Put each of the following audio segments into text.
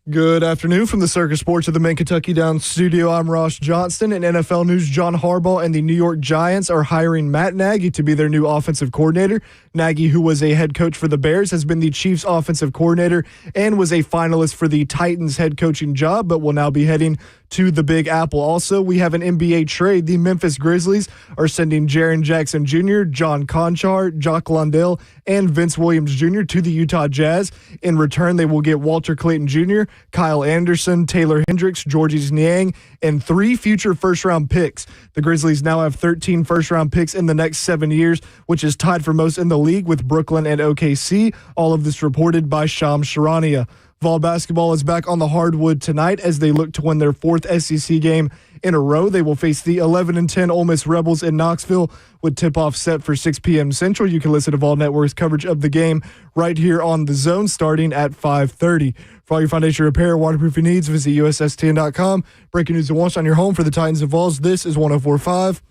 Good afternoon from the Circus Sports of the Main Kentucky Downs studio. I'm Ross Johnston. In NFL news, John Harbaugh and the New York Giants are hiring Matt Nagy to be their new offensive coordinator. Nagy, who was a head coach for the Bears, has been the Chiefs offensive coordinator and was a finalist for the Titans head coaching job, but will now be heading to the Big Apple. Also, we have an NBA trade. The Memphis Grizzlies are sending Jaren Jackson Jr., John Conchar, Jock Lundell, and Vince Williams Jr. to the Utah Jazz. In return, they will get Walter Clayton Jr., Kyle Anderson, Taylor Hendricks, Georges Niang, and 3 future first-round picks. The Grizzlies now have 13 first-round picks in the next 7 years, which is tied for most in the league with Brooklyn and OKC. All of this reported by Shams Charania. Vol basketball is back on the hardwood tonight as they look to win their 4th SEC game in a row. They will face the 11-10 Ole Miss Rebels in Knoxville with tip-off set for 6 p.m. Central. You can listen to Vol Network's coverage of the game right here on The Zone starting at 5:30. For all your foundation repair and waterproofing needs, visit USSTN.com. Breaking news and watch on your home for the Titans and Vols. This is 104.5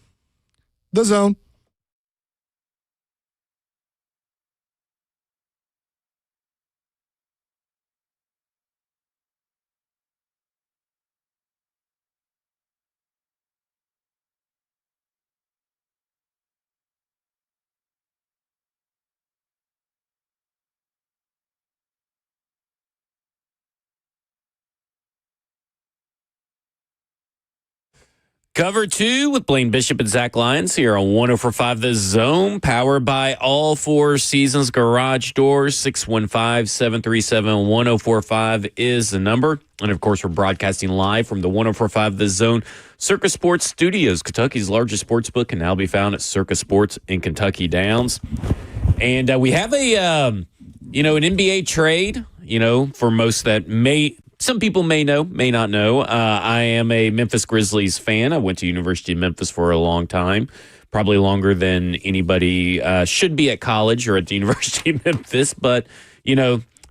The Zone. Cover 2 with Blaine Bishop and Zach Lyons here on 104.5 The Zone, powered by All Four Seasons Garage Doors. 615-737-1045 is the number. And, of course, we're broadcasting live from the 104.5 The Zone Circus Sports Studios. Kentucky's largest sports book can now be found at Circus Sports in Kentucky Downs. And we have an NBA trade, for most that some people may know, may not know. I am a Memphis Grizzlies fan. I went to University of Memphis for a long time, probably longer than anybody should be at college or at the University of Memphis. But,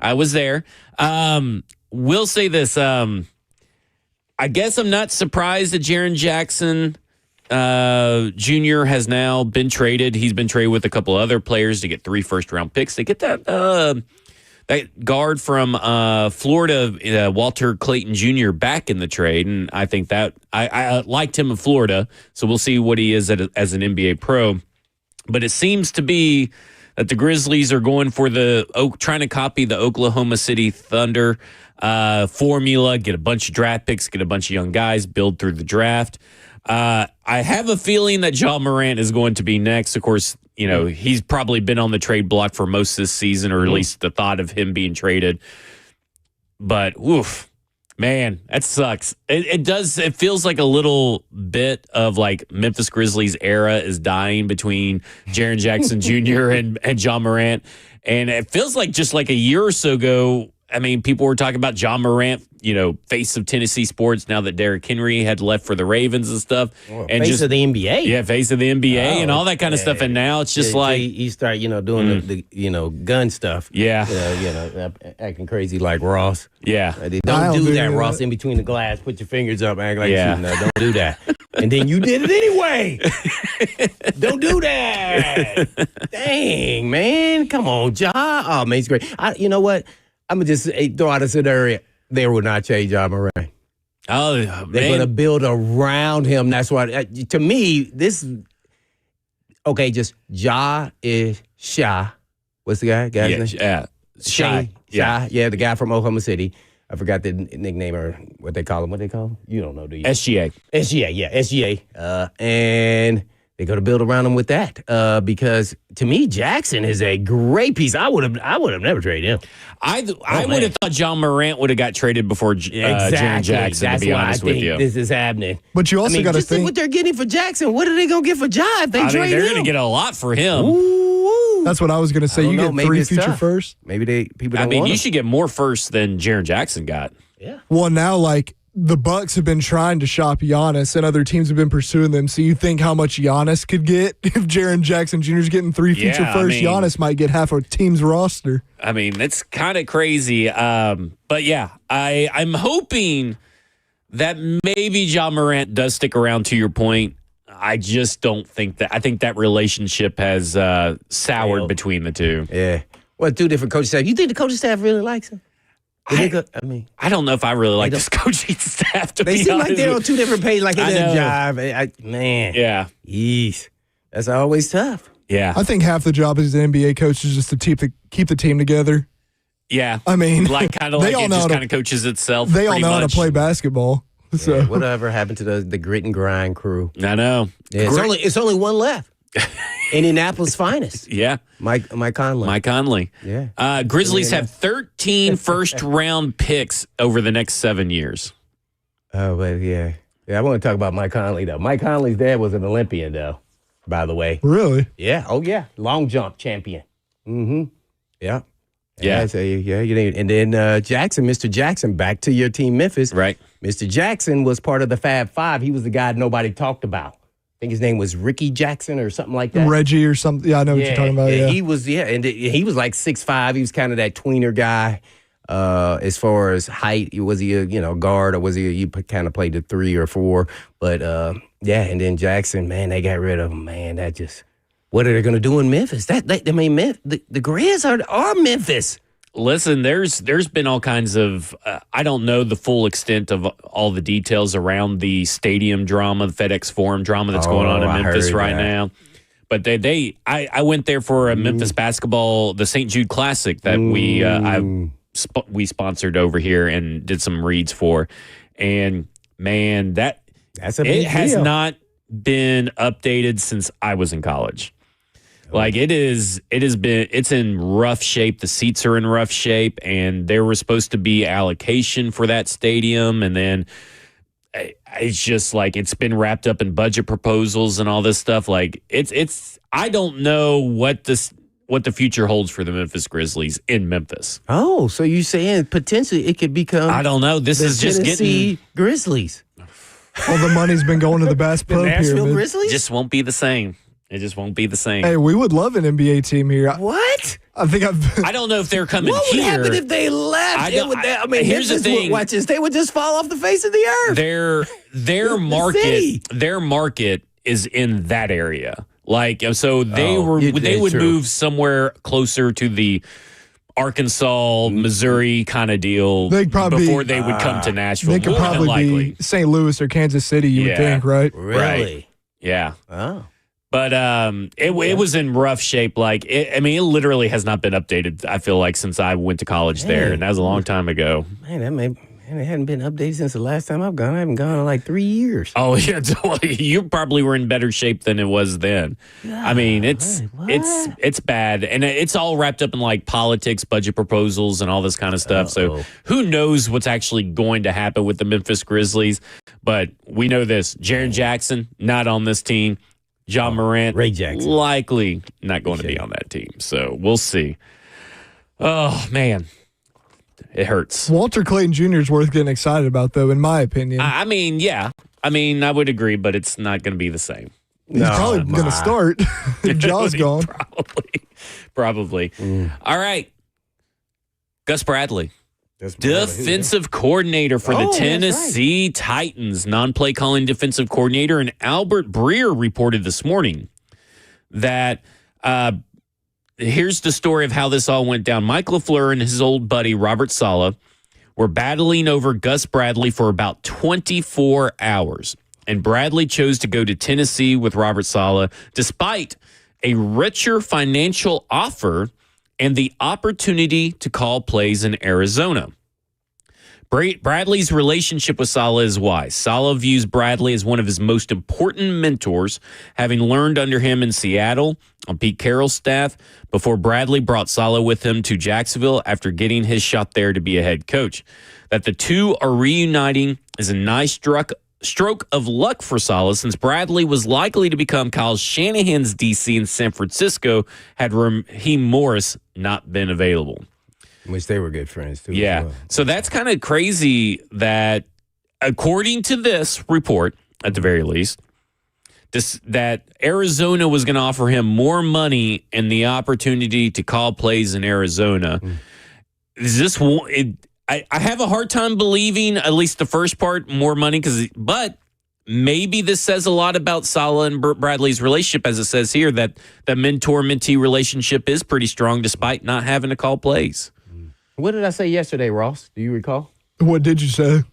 I was there. We'll say this. I guess I'm not surprised that Jaren Jackson Jr. has now been traded. He's been traded with a couple other players to get 3 first-round picks. They get that guard from Florida, Walter Clayton Jr., back in the trade, and I think that I liked him in Florida, so we'll see what he is as an NBA pro. But it seems to be that the Grizzlies are going for trying to copy the Oklahoma City Thunder formula, get a bunch of draft picks, get a bunch of young guys, build through the draft. I have a feeling that Ja Morant is going to be next. Of course, he's probably been on the trade block for most of this season, or at least the thought of him being traded. But, oof, man, that sucks. It does. It feels like a little bit of like Memphis Grizzlies era is dying between Jaren Jackson Jr. and Ja Morant. And it feels like just like a year or so ago, I mean, people were talking about Ja Morant, face of Tennessee sports now that Derrick Henry had left for the Ravens and stuff. And face of the NBA. Yeah, face of the NBA and all that kind of stuff. And now it's just like he started, doing the gun stuff. Yeah. Acting crazy like Ross. Yeah. Don't do that, Ross, in between the glass. Put your fingers up, act like shooting. Don't do that. And then you did it anyway. Don't do that. Dang, man. Come on, Ja. Oh, man, he's great. You know what? I'm going to just throw out a scenario. They will not change Ja Morant. Oh, man. They're going to build around him. That's why, to me, just Ja is Sha. What's the guy's name? Yeah. Shy. Yeah, the guy from Oklahoma City. I forgot the nickname or what they call him. What they call him? You don't know, do you? SGA. SGA. And they're going to build around him with that because, to me, Jackson is a great piece. I would have never traded him. I would have thought John Morant would have got traded before Jaren Jackson, That's to be why honest I think with you. This is happening. But you also got to think what they're getting for Jackson. What are they going to get for Ja if they trade him? They're going to get a lot for him. Ooh. that's what I was going to say. You get 3 future tough. firsts. Maybe people don't want you him. should get more firsts than Jaren Jackson got. Yeah. Well, now, the Bucks have been trying to shop Giannis, and other teams have been pursuing them. So you think how much Giannis could get if Jaren Jackson Jr. is getting 3 future firsts? Giannis might get half a team's roster. I mean, that's kind of crazy. But yeah, I'm hoping that maybe Ja Morant does stick around. To your point, I just don't think that. I think that relationship has soured between the two. Yeah. Well, 2 different coaching staff. You think the coaching staff really likes him? I don't know if I really like this coaching staff, to they be seem honest. like they're on two different pages, like it I doesn't know. jive. Man. Yeah. Yeesh. That's always tough. Yeah. I think half the job as an NBA coach is just to keep the team together. Yeah. I mean, like kind of they like all it know just how to- kind of coaches itself. They all pretty know how much. to play basketball. So Yeah, whatever happened to the grit and grind crew? I know. Yeah, it's only one left. Indianapolis' finest. Yeah. Mike Conley. Mike Conley. Yeah. Grizzlies have 13 first-round picks over the next 7 years. Oh, but yeah. Yeah, I want to talk about Mike Conley, though. Mike Conley's dad was an Olympian, though, by the way. really, Yeah. Oh, yeah. Long jump champion. Mm-hmm. Yeah. Yeah. So, yeah. And then Mr. Jackson, back to your team, Memphis. Right. Mr. Jackson was part of the Fab Five. He was the guy nobody talked about. I think his name was Ricky Jackson or something like that. Reggie or something. Yeah, I know what you're talking about. Yeah, He was, and he was like 6'5". He was kind of that tweener guy. As far as height, was he a guard, or was he kind of played the 3 or 4? But and then Jackson, man, they got rid of him. Man, that just, what are they going to do in Memphis? The Grizz are Memphis. Listen, there's been all kinds of I don't know the full extent of all the details around the stadium drama, the FedEx Forum drama that's going on in I Memphis heard right that. now. But I went there for a Memphis basketball, the St. Jude Classic that we sponsored over here and did some reads for, and man, That's a big it has deal. not been updated since I was in college. Like it's in rough shape. The seats are in rough shape, and there was supposed to be allocation for that stadium, and then it's just like it's been wrapped up in budget proposals and all this stuff. Like it's I don't know what the future holds for the Memphis Grizzlies in Memphis. Oh, so you saying potentially it could become I don't know. This the is just Tennessee getting Grizzlies. all the money's been going to the Bass The Pro Nashville Pyramid. Grizzlies? just won't be the same. It just won't be the same. Hey, we would love an NBA team here. What? I think I don't know if they're coming What would here. happen if they left? I don't- here's the Memphis thing. Watch this. They would just fall off the face of the earth. Their city. market is in that area. Like so they that's would true. move somewhere closer to the Arkansas, Missouri kind of deal They'd probably before be- they would come to Nashville. they could More than probably likely. be St. Louis or Kansas City. You would Yeah. think, right? Really? Right. Yeah. Oh. But it was in rough shape. Like it literally has not been updated. I feel like since I went to college there, and that was a long time ago. Man, it hadn't been updated since the last time I've gone. I haven't gone in like 3 years. Oh yeah, you probably were in better shape than it was then. I mean, it's bad, and it's all wrapped up in like politics, budget proposals, and all this kind of stuff. So who knows what's actually going to happen with the Memphis Grizzlies? But we know this: Jaren Jackson not on this team. John Morant, Ray Jackson. likely not going to be on that team. So we'll see. Oh man, it hurts. Walter Clayton Jr. is worth getting excited about, though, in my opinion. I mean, yeah. I mean, I would agree, but it's not going to be the same. He's probably going to start. Jaw's gone. Probably. All right. Gus Bradley, defensive coordinator for the Oh, that's Tennessee Titans, non-play calling defensive coordinator, and Albert Breer reported this morning that here's the story of how this all went down. Mike LaFleur and his old buddy Robert Saleh were battling over Gus Bradley for about 24 hours. And Bradley chose to go to Tennessee with Robert Saleh despite a richer financial offer and the opportunity to call plays in Arizona. Bradley's relationship with Saleh is wise. Saleh views Bradley as one of his most important mentors, having learned under him in Seattle on Pete Carroll's staff before Bradley brought Saleh with him to Jacksonville after getting his shot there to be a head coach. That the two are reuniting is a nice stroke of luck for Saleh, since Bradley was likely to become Kyle Shanahan's DC in San Francisco had Raheem Morris not been available. Which they were good friends, too. Yeah. as well. So that's kind of crazy that, according to this report, at the very least, that Arizona was going to offer him more money and the opportunity to call plays in Arizona. Is this one? I have a hard time believing, at least the first part, more money, but maybe this says a lot about Saleh and Bradley's relationship, as it says here, that the mentor-mentee relationship is pretty strong despite not having to call plays. What did I say yesterday, Ross? Do you recall? What did you say?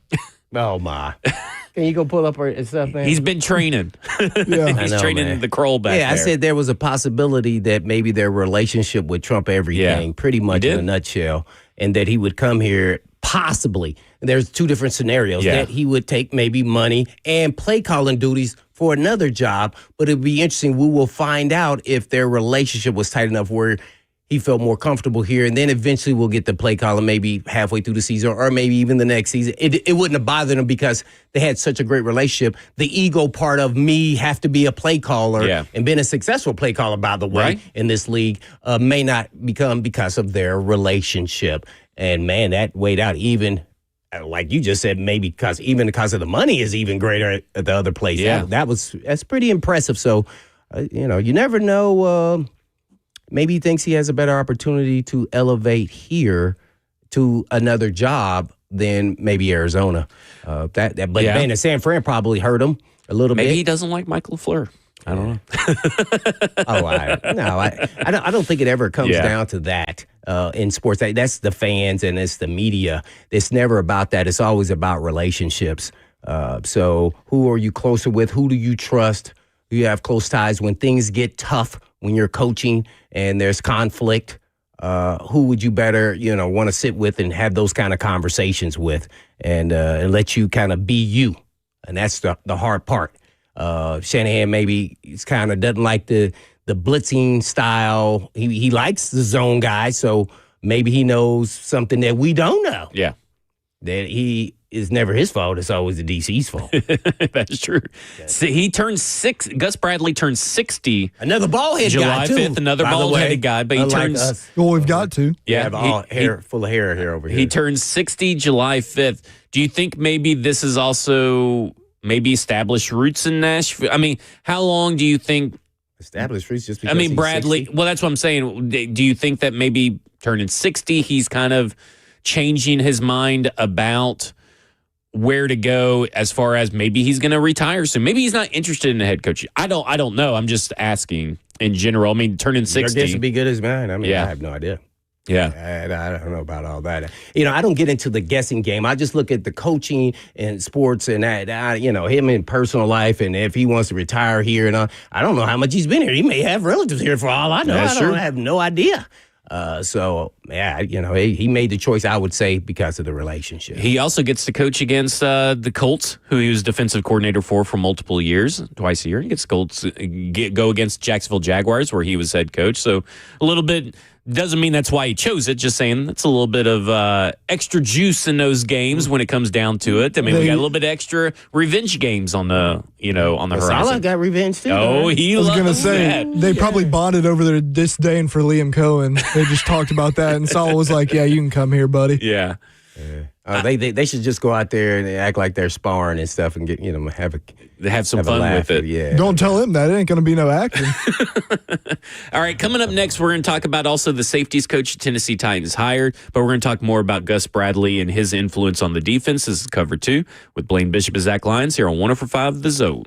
Oh, my. Can you go pull up her stuff, man? He's been training. Yeah. He's know, training man. the Kroll back Yeah, I there. said there was a possibility that maybe their relationship would trump everything, Yeah. pretty much You in did? a nutshell, and that he would come here possibly. There's two different scenarios Yeah. that he would take maybe money and play calling duties for another job, but it'd be interesting. We will find out if their relationship was tight enough where he felt more comfortable here, and then eventually we'll get the play calling maybe halfway through the season or maybe even the next season. It wouldn't have bothered him because they had such a great relationship. The ego part of me have to be a play caller and been a successful play caller, by the way, in this league may not become because of their relationship. And, man, that weighed out even – like you just said, maybe because of the money is even greater at the other place. Yeah. That's pretty impressive. So, you never know. Maybe he thinks he has a better opportunity to elevate here to another job than maybe Arizona. But man, the San Fran probably hurt him a little bit. Maybe he doesn't like Michael LaFleur. I don't know. I don't think it ever comes down to that in sports. That's the fans and it's the media. It's never about that. It's always about relationships. So who are you closer with? Who do you trust? Who you have close ties when things get tough, when you're coaching and there's conflict? Who would you better, want to sit with and have those kind of conversations with and let you kind of be you? And that's the hard part. Shanahan maybe he's kind of doesn't like the blitzing style. He likes the zone guy, so maybe he knows something that we don't know. Yeah. That he is never his fault. It's always the DC's fault. That's true. So he turns Gus Bradley turns 60. Another ball head July guy, too. 5th, another bald headed guy, but he turns. Us. Well, we've got to. Yeah, have all hair full of hair here over here. He turns 60 July 5th. Do you think maybe this is also maybe established roots in Nashville? I mean, how long do you think? Established roots just because Bradley. 60? Well, that's what I'm saying. Do you think that maybe turning 60, he's kind of changing his mind about where to go as far as maybe he's going to retire soon? Maybe he's not interested in a head coach. I don't know. I'm just asking in general. I mean, turning 60. Your guess would be good as mine. I Yeah. I have no idea. Yeah. I don't know about all that. I don't get into the guessing game. I just look at the coaching and sports and that, him in personal life and if he wants to retire here and all. I don't know how much he's been here. He may have relatives here for all I know. That's I true. have no idea. He made the choice, I would say, because of the relationship. He also gets to coach against the Colts, who he was defensive coordinator for multiple years, twice a year. He gets Colts go against Jacksonville Jaguars, where he was head coach. So a little bit doesn't mean that's why he chose it. Just saying that's a little bit of extra juice in those games when it comes down to it. I mean, we got a little bit extra revenge games on the horizon. Saleh got revenge too. Oh, right? he I was loves going to say, that. they probably bonded over their disdain for Liam Cohen. They just talked about that, and Saul was like, yeah, you can come here, buddy. Yeah. They should just go out there and act like they're sparring and stuff and get Have some have a fun laugh. with it. Yeah. Don't tell him that. It ain't going to be no acting. All right, coming up next, we're going to talk about also the safeties coach Tennessee Titans hired, but we're going to talk more about Gus Bradley and his influence on the defense. This is Cover 2 with Blaine Bishop and Zach Lyons here on 104.5 The Zone.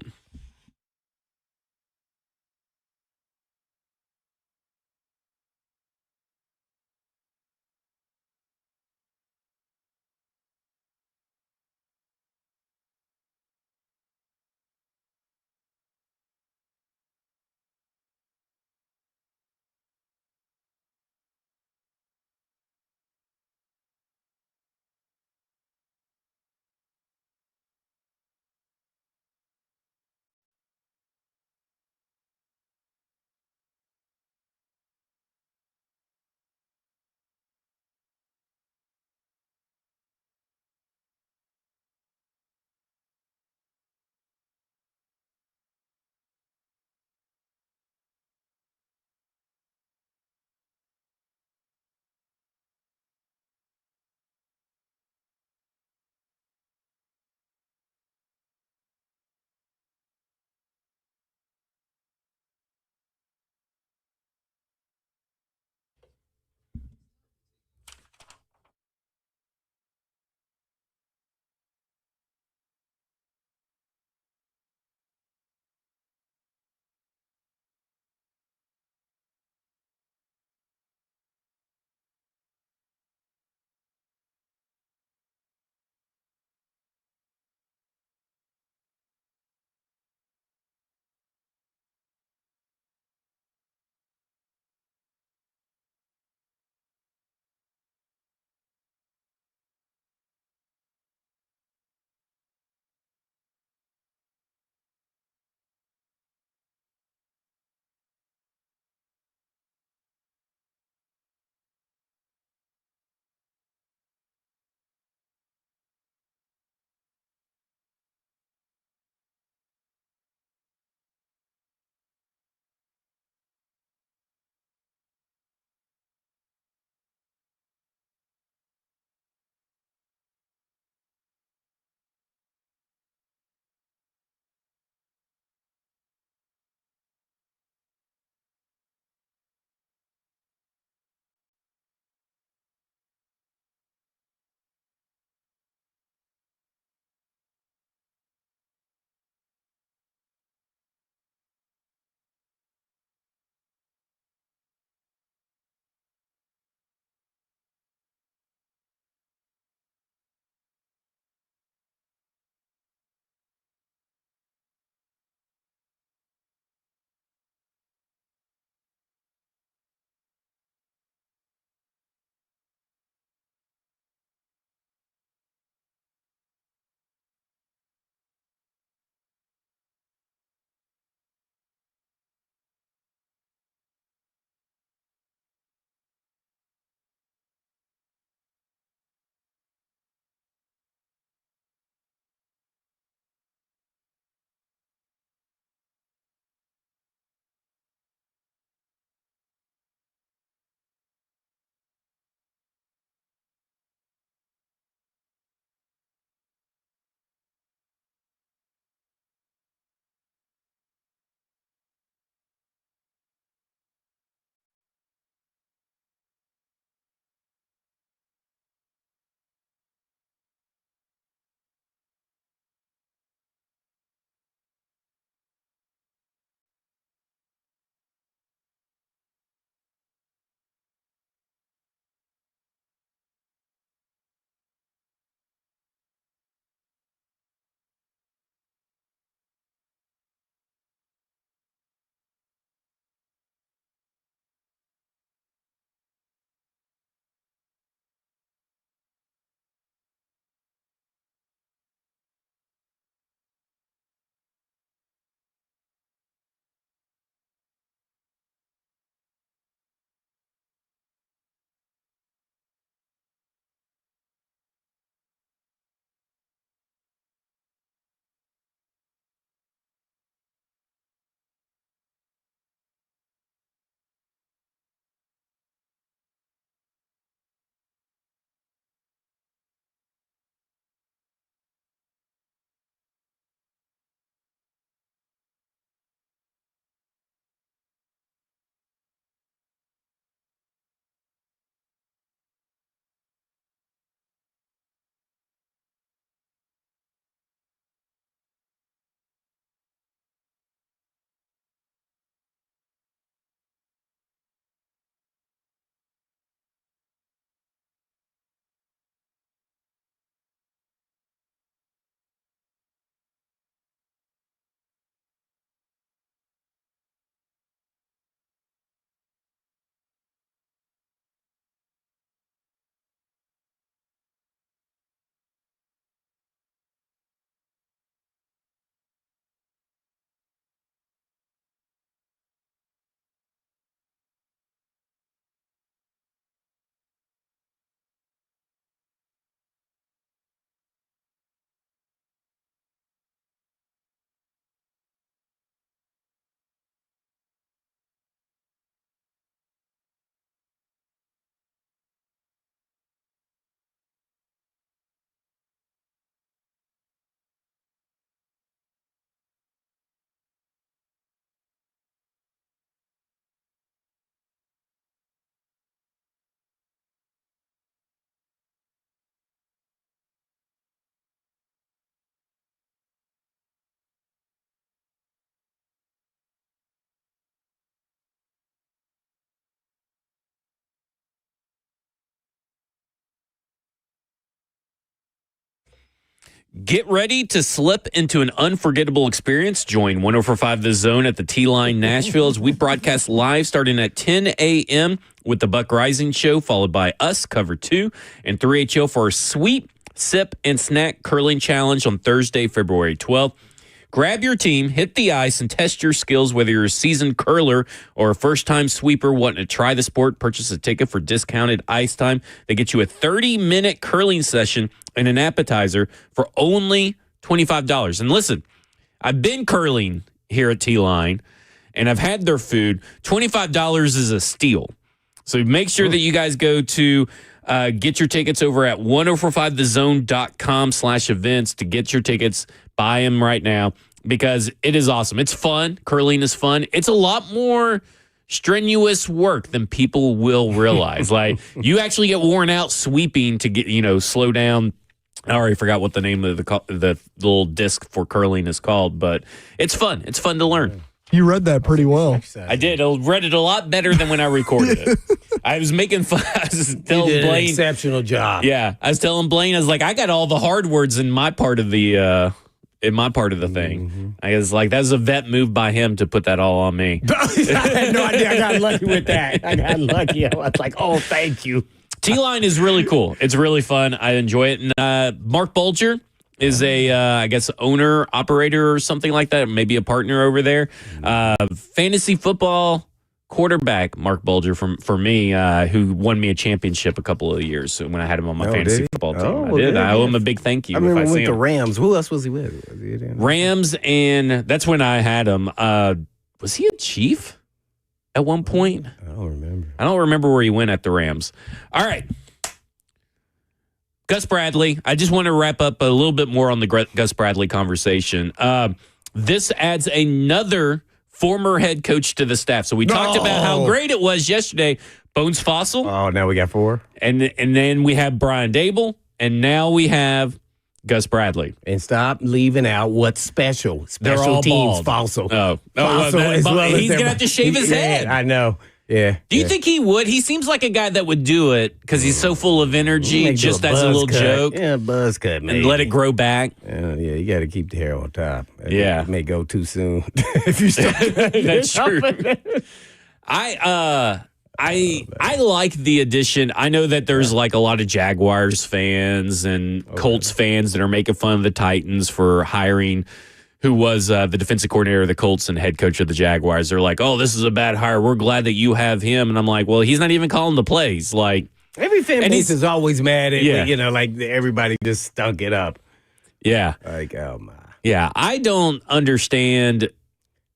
Get ready to slip into an unforgettable experience. Join 104.5 The Zone at the T-Line Nashville as we broadcast live starting at 10 a.m. with the Buck Rising Show, followed by us, Cover 2, and 3HO for our sweet sip and snack curling challenge on Thursday, February 12th. Grab your team, hit the ice, and test your skills, whether you're a seasoned curler or a first-time sweeper wanting to try the sport. Purchase a ticket for discounted ice time. They get you a 30-minute curling session and an appetizer for only $25. And listen, I've been curling here at T-Line, and I've had their food. $25 is a steal. So make sure that you guys go to get your tickets over at 1045thezone.com/events to get your tickets. Buy them right now because it is awesome. It's fun. Curling is fun. It's a lot more strenuous work than people will realize. Like, you actually get worn out sweeping to get, slow down. I already forgot what the name of the little disc for curling is called, but it's fun. It's fun to learn. You read that pretty well. I did. I read it a lot better than when I recorded it. I was making fun. I was telling you did Blaine. an exceptional job. Yeah. I was telling Blaine, I was like, I got all the hard words in my part of the thing. Mm-hmm. I was like, that was a vet move by him to put that all on me. I had no idea. I got lucky with that. I got lucky. I was like, oh, thank you. T-Line is really cool. It's really fun. I enjoy it. And Mark Bulger is I guess, owner, operator or something like that, maybe a partner over there. Fantasy football quarterback, Mark Bulger, for me, who won me a championship a couple of years when I had him on my fantasy football team. Oh, I did. I owe him a big thank you. I remember if I with see the him. Rams. Who else was he with? Was he in? Rams, and that's when I had him. Was he a Chief at one point? I don't remember. I don't remember where he went at the Rams. All right. Gus Bradley. I just want to wrap up a little bit more on the Gus Bradley conversation. This adds another former head coach to the staff. So we talked about how great it was yesterday. Bones Fossil. Oh, now we got 4. And then we have Brian Dable. And now we have Gus Bradley. And stop leaving out what's special. They're Special all teams, bald. Fossil. Oh, Fossil as well as he's going to have to shave his head. I know. Yeah. Do you think he would? He seems like a guy that would do it because he's so full of energy, just as a little joke. Yeah, buzz cut, man. And let it grow back. Yeah, you got to keep the hair on top. Yeah. It may go too soon if you start. That's true. I like the addition. I know that there's like a lot of Jaguars fans and Colts fans that are making fun of the Titans for hiring who was the defensive coordinator of the Colts and head coach of the Jaguars. They're like, oh, this is a bad hire. We're glad that you have him. And I'm like, well, he's not even calling the plays. Like, every fan base is always mad at, Yeah. like everybody just stunk it up. yeah. Like, oh my. Yeah. I don't understand,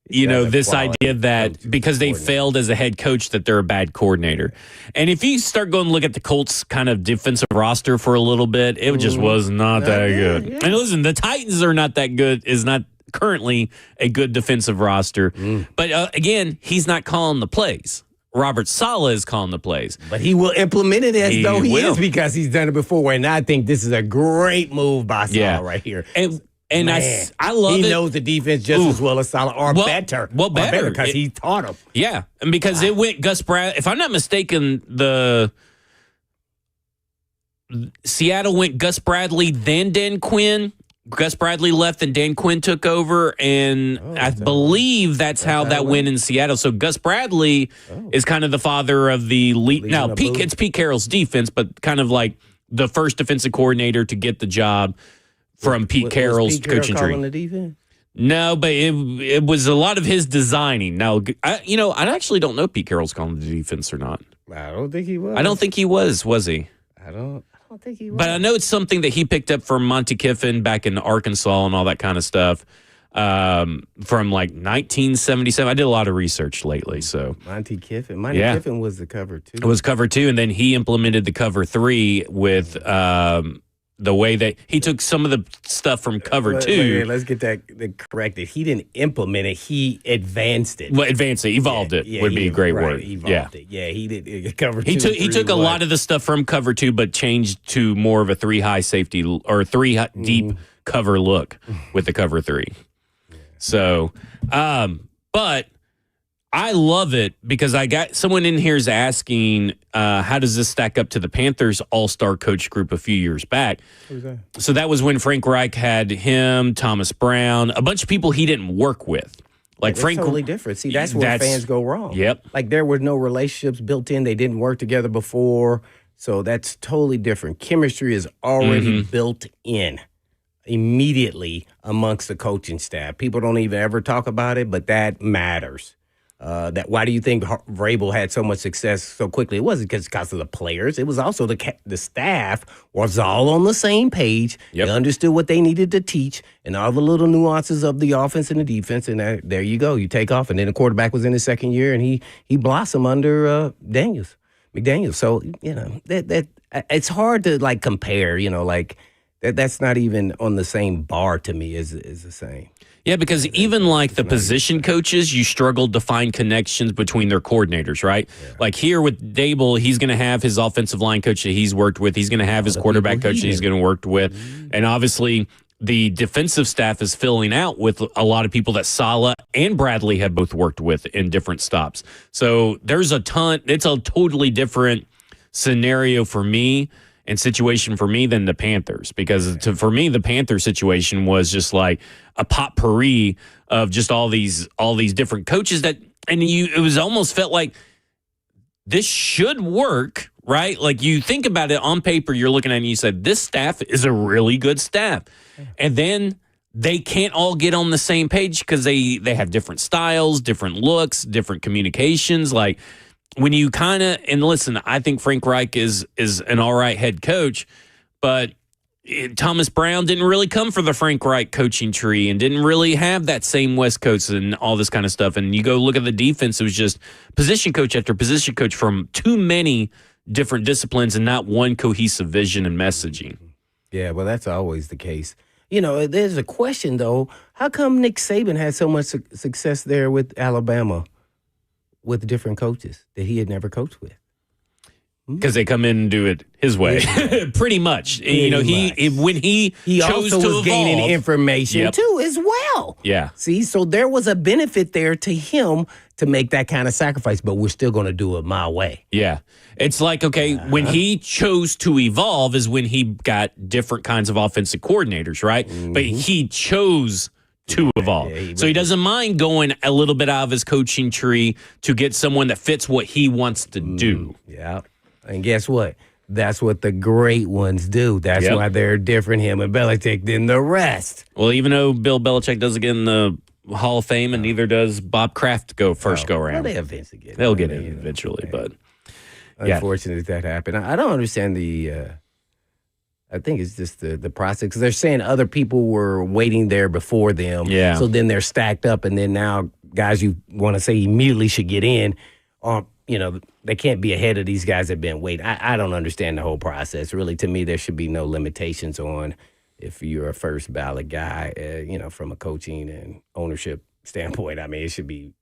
this idea that because they failed as a head coach that they're a bad coordinator. And if you start going to look at the Colts kind of defensive roster for a little bit, it just was not that good. Yeah. And listen, the Titans are not that good, is not currently a good defensive roster. But again, he's not calling the plays. Robert Saleh is calling the plays. But he will implement it as though he will. is because he's done it before. And I think this is a great move by Saleh right here. And Man, I love he it. knows the defense just as well as Saleh, or better. Well, better. Because he taught him. Yeah, and because it went Gus Bradley. If I'm not mistaken, the Seattle went Gus Bradley, then Dan Quinn. Gus Bradley left and Dan Quinn took over, and I believe that's how that went in Seattle. So Gus Bradley is kind of the father of the lead. Now, it's Pete Carroll's defense, but kind of like the first defensive coordinator to get the job from Pete Carroll's coaching tree. The defense? No, but it was a lot of his designing. Now, I actually don't know if Pete Carroll's calling the defense or not. I don't think he was. I don't think he was he? I don't think he was. But I know it's something that he picked up from Monty Kiffin back in Arkansas and all that kind of stuff from like 1977. I did a lot of research lately, so. Monty Kiffin. Kiffin was the cover 2. It was cover 2, and then he implemented the cover 3 with the way that he took some of the stuff from cover 2. Let's get that corrected. He didn't implement it. He advanced it. Well, advanced it, evolved it would be a great word. Evolved it. Yeah, he did cover 2. He took a lot of the stuff from cover 2, but changed to more of a 3 high safety or 3 deep cover look with the cover 3. So, but I love it because I got someone in here is asking, how does this stack up to the Panthers all-star coach group a few years back? Who's that? So that was when Frank Reich had him, Thomas Brown, a bunch of people he didn't work with. Like It's Frank, totally different. See, that's where fans go wrong. Yep. Like there were no relationships built in. They didn't work together before. So that's totally different. Chemistry is already built in immediately amongst the coaching staff. People don't even ever talk about it, but that matters. Why do you think Vrabel had so much success so quickly? It wasn't because of the players. It was also the staff was all on the same page. Yep. They understood what they needed to teach and all the little nuances of the offense and the defense. And there you go. You take off. And then the quarterback was in his second year, and he blossomed under McDaniels. So that it's hard to like compare. That's not even on the same bar to me as the same. Yeah, because even like the position coaches, you struggled to find connections between their coordinators, right? Yeah. Like here with Dable, he's going to have his offensive line coach that he's worked with. He's going to have his quarterback coach that he's going to work with. And obviously, the defensive staff is filling out with a lot of people that Saleh and Bradley have both worked with in different stops. So there's a ton. It's a totally different scenario for me and situation for me than the Panthers, because for me the Panthers situation was just like a potpourri of just all these different coaches it was almost felt like this should work, right? Like you think about it on paper, you're looking at it and you said this staff is a really good staff, and then they can't all get on the same page because they have different styles, different looks, different communications, like. When you and listen, I think Frank Reich is an all right head coach, but Thomas Brown didn't really come for the Frank Reich coaching tree and didn't really have that same West Coast and all this kind of stuff. And you go look at the defense, it was just position coach after position coach from too many different disciplines and not one cohesive vision and messaging. Yeah, well, that's always the case. There's a question, though. How come Nick Saban had so much success there with Alabama? With different coaches that he had never coached with. Because they come in and do it his way, pretty much. When he chose also to was evolve, gaining information too as well. Yeah. See, so there was a benefit there to him to make that kind of sacrifice, but we're still going to do it my way. Yeah. It's like, okay, when he chose to evolve is when he got different kinds of offensive coordinators, right? But he chose to evolve. So he doesn't mind going a little bit out of his coaching tree to get someone that fits what he wants to do. Yeah. And guess what? That's what the great ones do. That's why they're different, him and Belichick, than the rest. Well, even though Bill Belichick doesn't get in the Hall of Fame, and neither does Bob Kraft go around. Well, they eventually get in. They'll get in eventually, but unfortunately that happened. I don't understand I think it's just the process, because they're saying other people were waiting there before them. Yeah. So then they're stacked up, and then now guys you want to say immediately should get in, they can't be ahead of these guys that have been waiting. I don't understand the whole process. Really, to me, there should be no limitations on if you're a first ballot guy, from a coaching and ownership standpoint. I mean, it should be,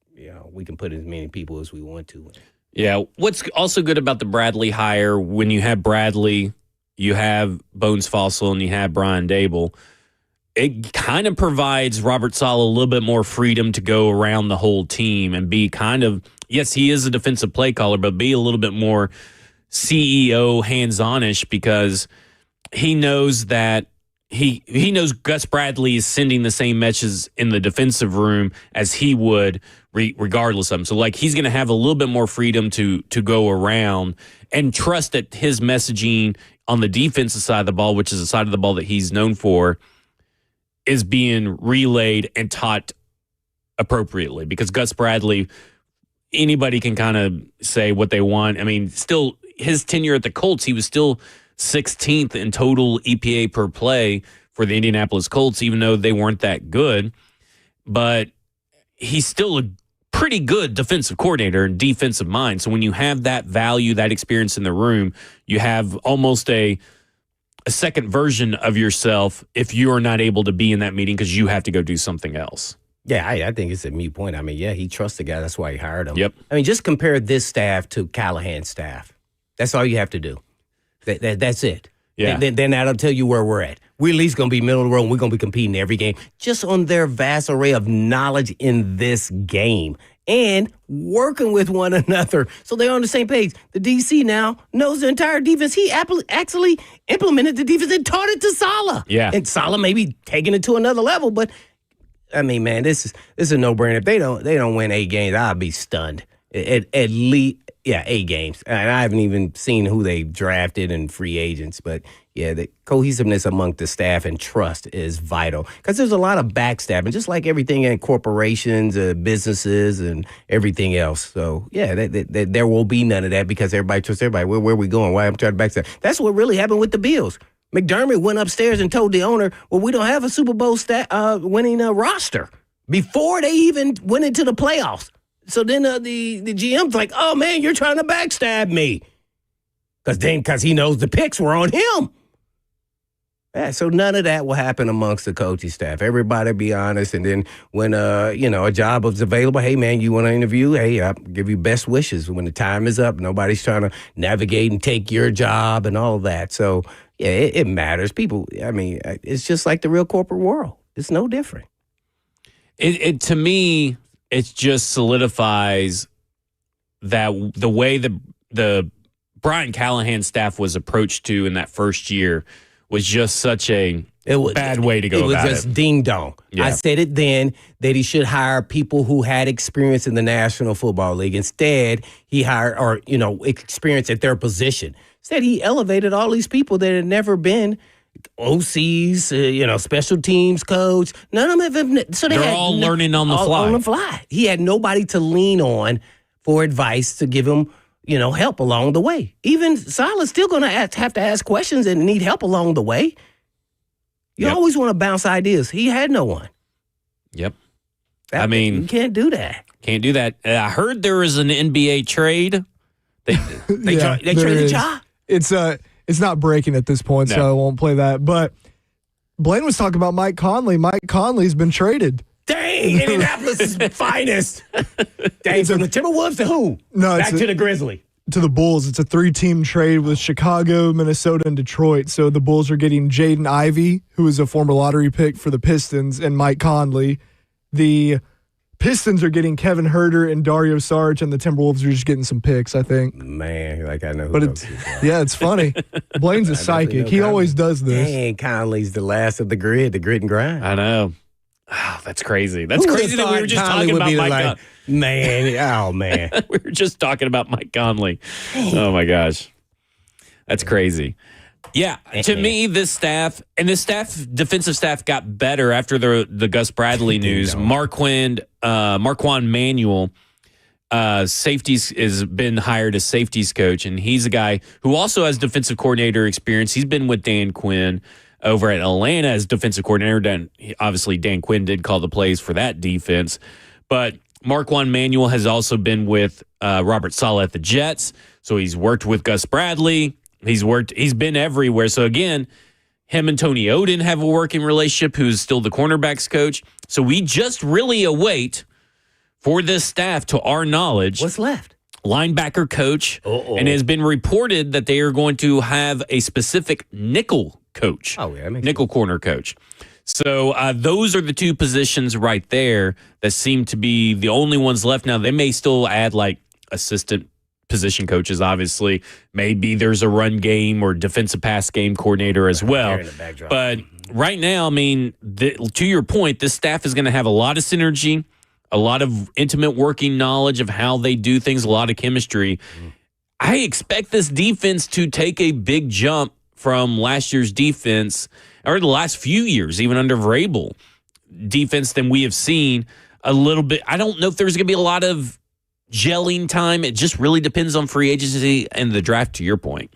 we can put as many people as we want to. Yeah. What's also good about the Bradley hire, when you have Bradley, you have Bones Fossil, and you have Brian Dable, it kind of provides Robert Saleh a little bit more freedom to go around the whole team and be kind of, yes, he is a defensive play caller, but be a little bit more CEO hands-on-ish, because he knows that he knows Gus Bradley is sending the same messages in the defensive room as he would regardless of him. So, like, he's going to have a little bit more freedom to go around and trust that his messaging on the defensive side of the ball, which is the side of the ball that he's known for, is being relayed and taught appropriately. Because Gus Bradley, anybody can kind of say what they want. I mean, still, his tenure at the Colts, he was still 16th in total EPA per play for the Indianapolis Colts, even though they weren't that good. But he's still a pretty good defensive coordinator and defensive mind. So when you have that value, that experience in the room, you have almost a second version of yourself if you're not able to be in that meeting because you have to go do something else. Yeah, I think it's a moot point. I mean, he trusts the guy. That's why he hired him. Yep. I mean, just compare this staff to Callahan's staff. That's all you have to do. That's it. Yeah. Then that'll tell you where we're at. We're at least going to be middle of the road, and we're going to be competing every game just on their vast array of knowledge in this game. and working with one another. So they're on the same page. The DC now knows the entire defense. He actually implemented the defense and taught it to Saleh. Yeah. And Saleh maybe taking it to another level. But, I mean, man, this is a no-brainer. If they don't win 8 games, I'll be stunned. At least, 8 games. And I haven't even seen who they drafted and free agents. But, yeah, the cohesiveness among the staff and trust is vital. Because there's a lot of backstabbing, just like everything in corporations, businesses, and everything else. So, yeah, there will be none of that because everybody trusts everybody. Where are we going? Why am I trying to backstab? That's what really happened with the Bills. McDermott went upstairs and told the owner, well, we don't have a Super Bowl winning roster before they even went into the playoffs. So then the GM's like, oh, man, you're trying to backstab me. Because he knows the picks were on him. Yeah, so none of that will happen amongst the coaching staff. Everybody be honest. And then when, a job is available, hey, man, you want to interview? Hey, I'll give you best wishes. When the time is up, nobody's trying to navigate and take your job and all of that. So, yeah, it matters. People, I mean, it's just like the real corporate world. It's no different. It to me, it just solidifies that the way the Brian Callahan staff was approached to in that first year was just such a bad way to go about it. It was just ding-dong. Yeah. I said it then that he should hire people who had experience in the National Football League. Instead, he hired experience at their position. Instead, he elevated all these people that had never been OCs, special teams coach. None of them have. So they're all learning on the fly. On the fly. He had nobody to lean on for advice to give him, help along the way. Even Saleh's still going to have to ask questions and need help along the way. You always want to bounce ideas. He had no one. Yep. You can't do that. Can't do that. I heard there was an NBA trade. They traded Ja. It's not breaking at this point, so I won't play that. But Blaine was talking about Mike Conley. Mike Conley's been traded. Dang, Indianapolis' finest. Dang, from the Timberwolves to who? No, back to the Grizzlies. To the Bulls. It's a 3-team trade with Chicago, Minnesota, and Detroit. So the Bulls are getting Jaden Ivey, who is a former lottery pick for the Pistons, and Mike Conley. The Pistons are getting Kevin Huerter and Dario Saric, and the Timberwolves are just getting some picks, I think. Man, I know who but those it's funny. Blaine's a psychic. He always does this. Dang, Conley's the last of the grit and grind. I know. Oh, that's crazy. That's crazy that we were just talking about Mike Conley. Man. We were just talking about Mike Conley. Oh, my gosh. That's crazy. Yeah, to me, this defensive staff got better after the Gus Bradley news. Marquand Manuel, safeties, has been hired as safeties coach, and he's a guy who also has defensive coordinator experience. He's been with Dan Quinn over at Atlanta as defensive coordinator. Obviously, Dan Quinn did call the plays for that defense, but Marquand Manuel has also been with Robert Saleh at the Jets, so he's worked with Gus Bradley. He's been everywhere. So again, him and Tony Oden have a working relationship, who's still the cornerbacks coach. So we just really await for this staff, to our knowledge, what's left? Linebacker coach. And it has been reported that they are going to have a specific nickel coach. Oh, yeah, nickel corner coach. So those are the two positions right there that seem to be the only ones left. Now, they may still add like assistant position coaches, obviously. Maybe there's a run game or defensive pass game coordinator as well. But right now, to your point, this staff is going to have a lot of synergy, a lot of intimate working knowledge of how they do things, a lot of chemistry. I expect this defense to take a big jump from last year's defense, or the last few years, even under Vrabel defense, than we have seen a little bit. I don't know if there's going to be a lot of gelling time. It just really depends on free agency and the draft, to your point.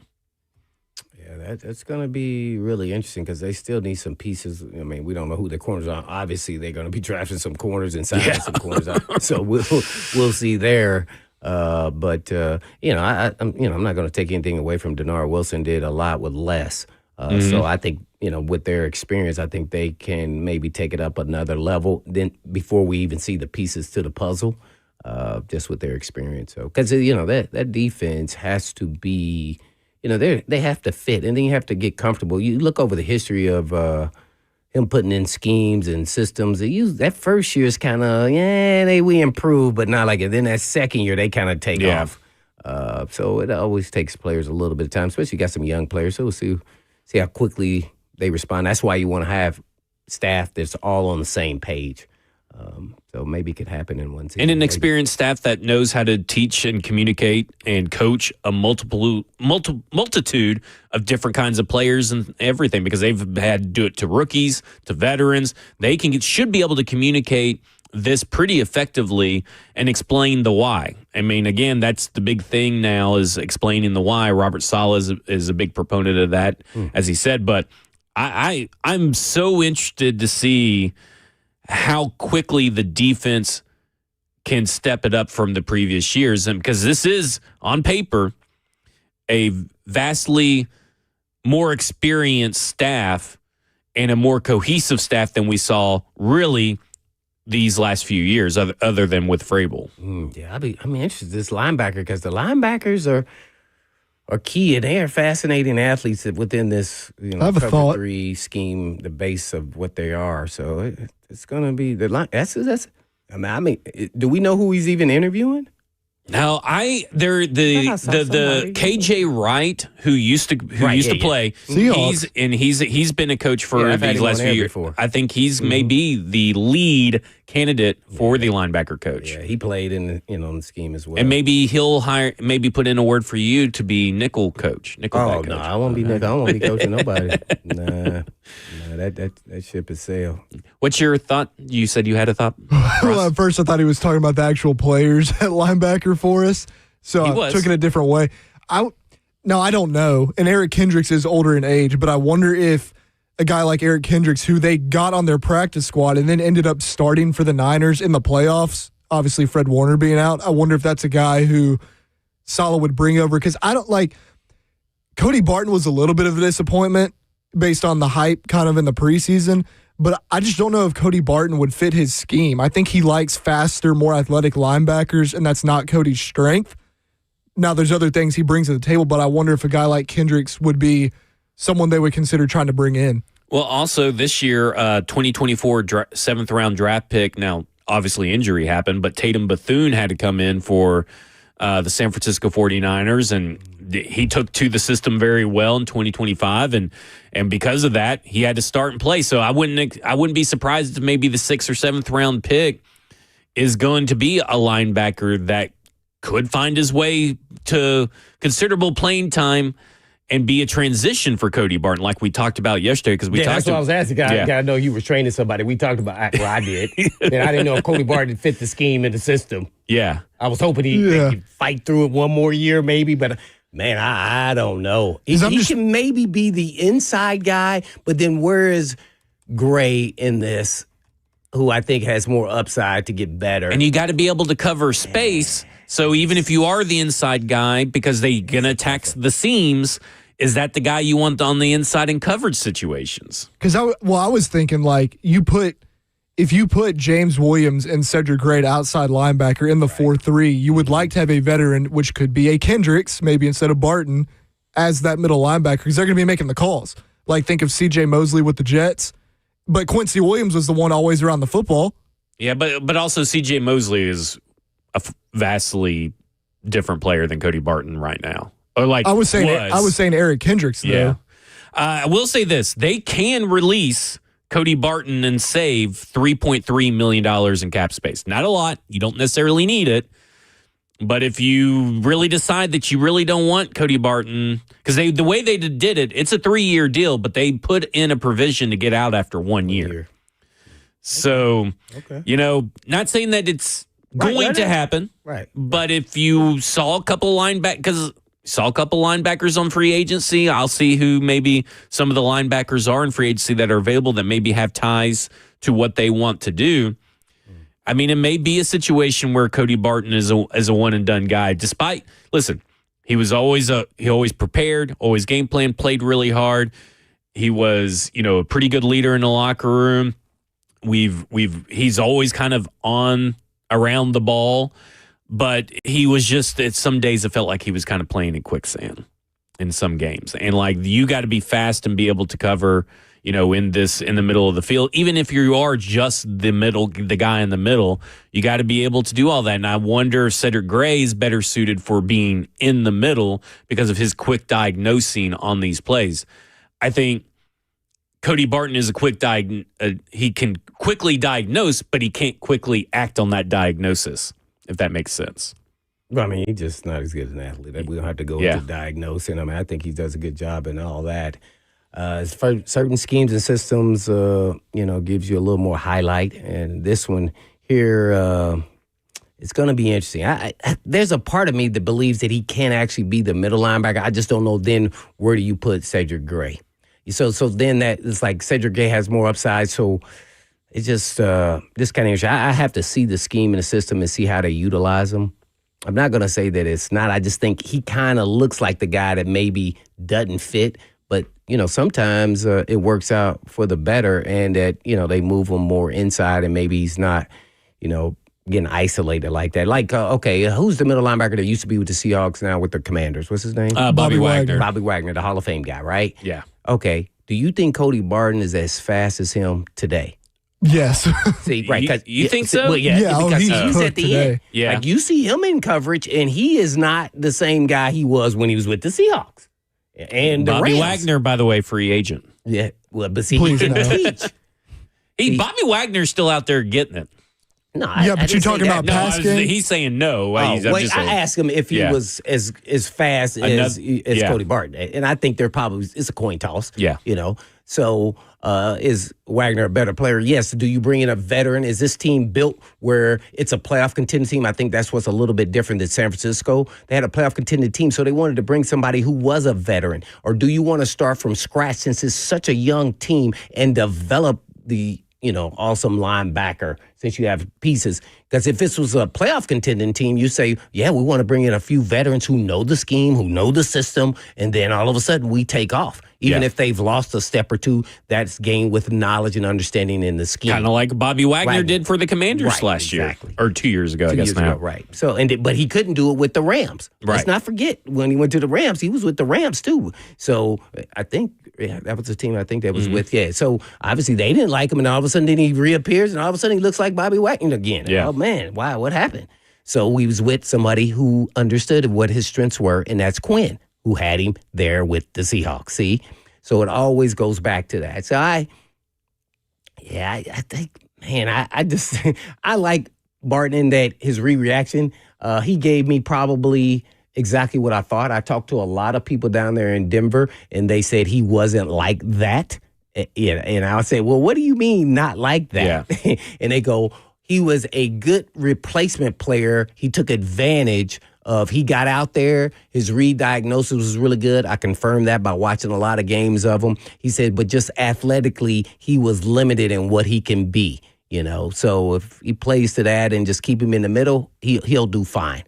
Yeah, that's going to be really interesting because they still need some pieces. I mean, we don't know who their corners are. Obviously, they're going to be drafting some corners and signing some corners out. So we'll see there. But I'm not going to take anything away from Denard Wilson. Did a lot with less. So I think, with their experience, I think they can maybe take it up another level then before we even see the pieces to the puzzle. Just with their experience. So, because, that defense has to be, they have to fit, and then you have to get comfortable. You look over the history of, him putting in schemes and systems. That first year is kind of, we improve, but not like it. Then that second year, they kind of take off. So it always takes players a little bit of time, especially you got some young players. So we'll see how quickly they respond. That's why you want to have staff that's all on the same page. So maybe it could happen in one season. And an experienced staff that knows how to teach and communicate and coach a multitude of different kinds of players and everything, because they've had to do it to rookies, to veterans. They should be able to communicate this pretty effectively and explain the why. I mean, again, that's the big thing now, is explaining the why. Robert Saleh is a big proponent of that, as he said. But I'm so interested to see how quickly the defense can step it up from the previous years. And because this is, on paper, a vastly more experienced staff and a more cohesive staff than we saw really these last few years, other than with Vrabel. I'm interested in this linebacker, because the linebackers are key, and they are fascinating athletes within this cover 3 scheme, the base of what they are. So it's going to be the line. That's. I mean, do we know who he's even interviewing? Now, the KJ Wright, who used to play, he's been a coach for these last few years. I think he's maybe the lead candidate for the linebacker coach. Yeah, he played in the scheme as well. And maybe he'll put in a word for you to be nickel coach. Nickelback coach. I won't be nickel. I won't be coaching nobody. Nah, that ship has sailed. What's your thought? You said you had a thought? Well, at first I thought he was talking about the actual players at linebacker for us, so I took it a different way. I don't know. And Eric Kendricks is older in age, but I wonder if a guy like Eric Kendricks, who they got on their practice squad and then ended up starting for the Niners in the playoffs, obviously Fred Warner being out, I wonder if that's a guy who Saleh would bring over, because I don't like Cody Barton was a little bit of a disappointment based on the hype kind of in the preseason, but I just don't know if Cody Barton would fit his scheme. I think he likes faster, more athletic linebackers, and that's not Cody's strength. Now, there's other things he brings to the table, but I wonder if a guy like Kendricks would be someone they would consider trying to bring in. Well, also this year, 2024 7th-round draft pick. Now, obviously injury happened, but Tatum Bethune had to come in for the San Francisco 49ers, and he took to the system very well in 2025, and because of that, he had to start and play. So I wouldn't be surprised if maybe the 6th or 7th round pick is going to be a linebacker that could find his way to considerable playing time and be a transition for Cody Barton, like we talked about yesterday. Because that's what I was asking. I gotta know you were training somebody. We talked about. Well, I did, and I didn't know if Cody Barton fit the scheme and the system. Yeah, I was hoping he could fight through it one more year, maybe. But man, I don't know. He can maybe be the inside guy, but then where is Gray in this? Who I think has more upside to get better. And you got to be able to cover space. So even if you are the inside guy, because they're going to attack the seams, is that the guy you want on the inside in coverage situations? Because I was thinking, like, if you put James Williams and Cedric Gray outside linebacker in the 4-3, you would like to have a veteran, which could be a Kendricks, maybe instead of Barton, as that middle linebacker, because they're going to be making the calls. Like, think of C.J. Mosley with the Jets. But Quincy Williams was the one always around the football. Yeah, but also C.J. Mosley is a vastly different player than Cody Barton right now. Or like I was saying Eric Kendricks, though. Yeah. I will say this. They can release Cody Barton and save $3.3 million in cap space. Not a lot. You don't necessarily need it. But if you really decide that you really don't want Cody Barton, because the way they did it, it's a 3-year deal, but they put in a provision to get out after 1 year. So, not saying that it's going to happen, right? But if you saw a couple linebackers on free agency, I'll see who maybe some of the linebackers are in free agency that are available that maybe have ties to what they want to do. I mean, it may be a situation where Cody Barton is a one and done guy. Despite, listen, he always prepared, always game plan, played really hard. He was, a pretty good leader in the locker room. He's always kind of on around the ball, but he was just at some days it felt like he was kind of playing in quicksand in some games. And like you got to be fast and be able to cover. in the middle of the field. Even if you are just the guy in the middle, you got to be able to do all that. And I wonder if Cedric Gray is better suited for being in the middle because of his quick diagnosing on these plays. I think Cody Barton is he can quickly diagnose, but he can't quickly act on that diagnosis, if that makes sense. Well, I mean, he's just not as good as an athlete. We don't have to go into diagnosing him. I think he does a good job in all that. As for certain schemes and systems, gives you a little more highlight. And this one here, it's going to be interesting. There's a part of me that believes that he can actually be the middle linebacker. I just don't know then where do you put Cedric Gray. So then that it's like Cedric Gray has more upside. So it's just kind of interesting. I have to see the scheme and the system and see how they utilize him. I'm not going to say that it's not. I just think he kind of looks like the guy that maybe doesn't fit. But, sometimes it works out for the better and that, they move him more inside and maybe he's not, getting isolated like that. Like, who's the middle linebacker that used to be with the Seahawks now with the Commanders? What's his name? Bobby Wagner. Bobby Wagner, the Hall of Fame guy, right? Yeah. Okay. Do you think Cody Barton is as fast as him today? Yes. See, right? You think so? Well, yeah, because he's at the today. end. Yeah. Like you see him in coverage, and he is not the same guy he was when he was with the Seahawks and the Bobby Rams. Wagner, by the way, free agent. Yeah, well, but see, Please he can no. teach. Bobby Wagner's still out there getting it. No, Yeah, but you're talking about No, pass game? he's saying no. I Just saying. asked him if he was as fast as Cody Barton, and I think it's a coin toss. Yeah. So is Wagner a better player? Yes. Do you bring in a veteran? Is this team built where it's a playoff contending team? I think that's what's a little bit different than San Francisco. They had a playoff contending team, so they wanted to bring somebody who was a veteran. Or do you want to start from scratch since it's such a young team and develop the awesome linebacker since you have pieces? Because if this was a playoff contending team, you say, yeah, we want to bring in a few veterans who know the scheme, who know the system, and then all of a sudden we take off. Even if they've lost a step or two, that's gained with knowledge and understanding in the scheme. Kind of like Bobby Wagner did for the Commanders last year. Or 2 years ago, I guess now. Right. So, but he couldn't do it with the Rams. Right. Let's not forget, when he went to the Rams, he was with the Rams too. So I think that was the team I think that was with. Yeah. So obviously they didn't like him, and all of a sudden then he reappears, and all of a sudden he looks like Bobby Wagner again. Yeah. Oh man, wow, what happened? So he was with somebody who understood what his strengths were, and that's Quinn, who had him there with the Seahawks. See? So it always goes back to that. So I think, man, I just I like Barton in that his reaction. He gave me probably exactly what I thought. I talked to a lot of people down there in Denver, and they said he wasn't like that. And I'll say, well, what do you mean not like that? Yeah. And they go, he was a good replacement player. He took advantage of, he got out there. His read diagnosis was really good. I confirmed that by watching a lot of games of him. He said, but just athletically, he was limited in what he can be, So if he plays to that and just keep him in the middle, he'll do fine.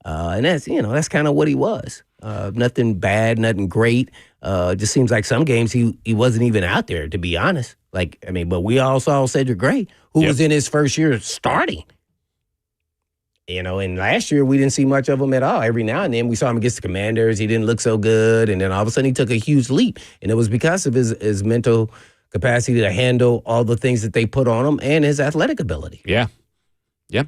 And that's kind of what he was. Nothing bad, nothing great. Just seems like some games he wasn't even out there, to be honest. But we all saw Cedric Gray, who was in his first year starting. And last year we didn't see much of him at all. Every now and then we saw him against the Commanders. He didn't look so good. And then all of a sudden he took a huge leap. And it was because of his mental capacity to handle all the things that they put on him and his athletic ability. Yeah. Yep.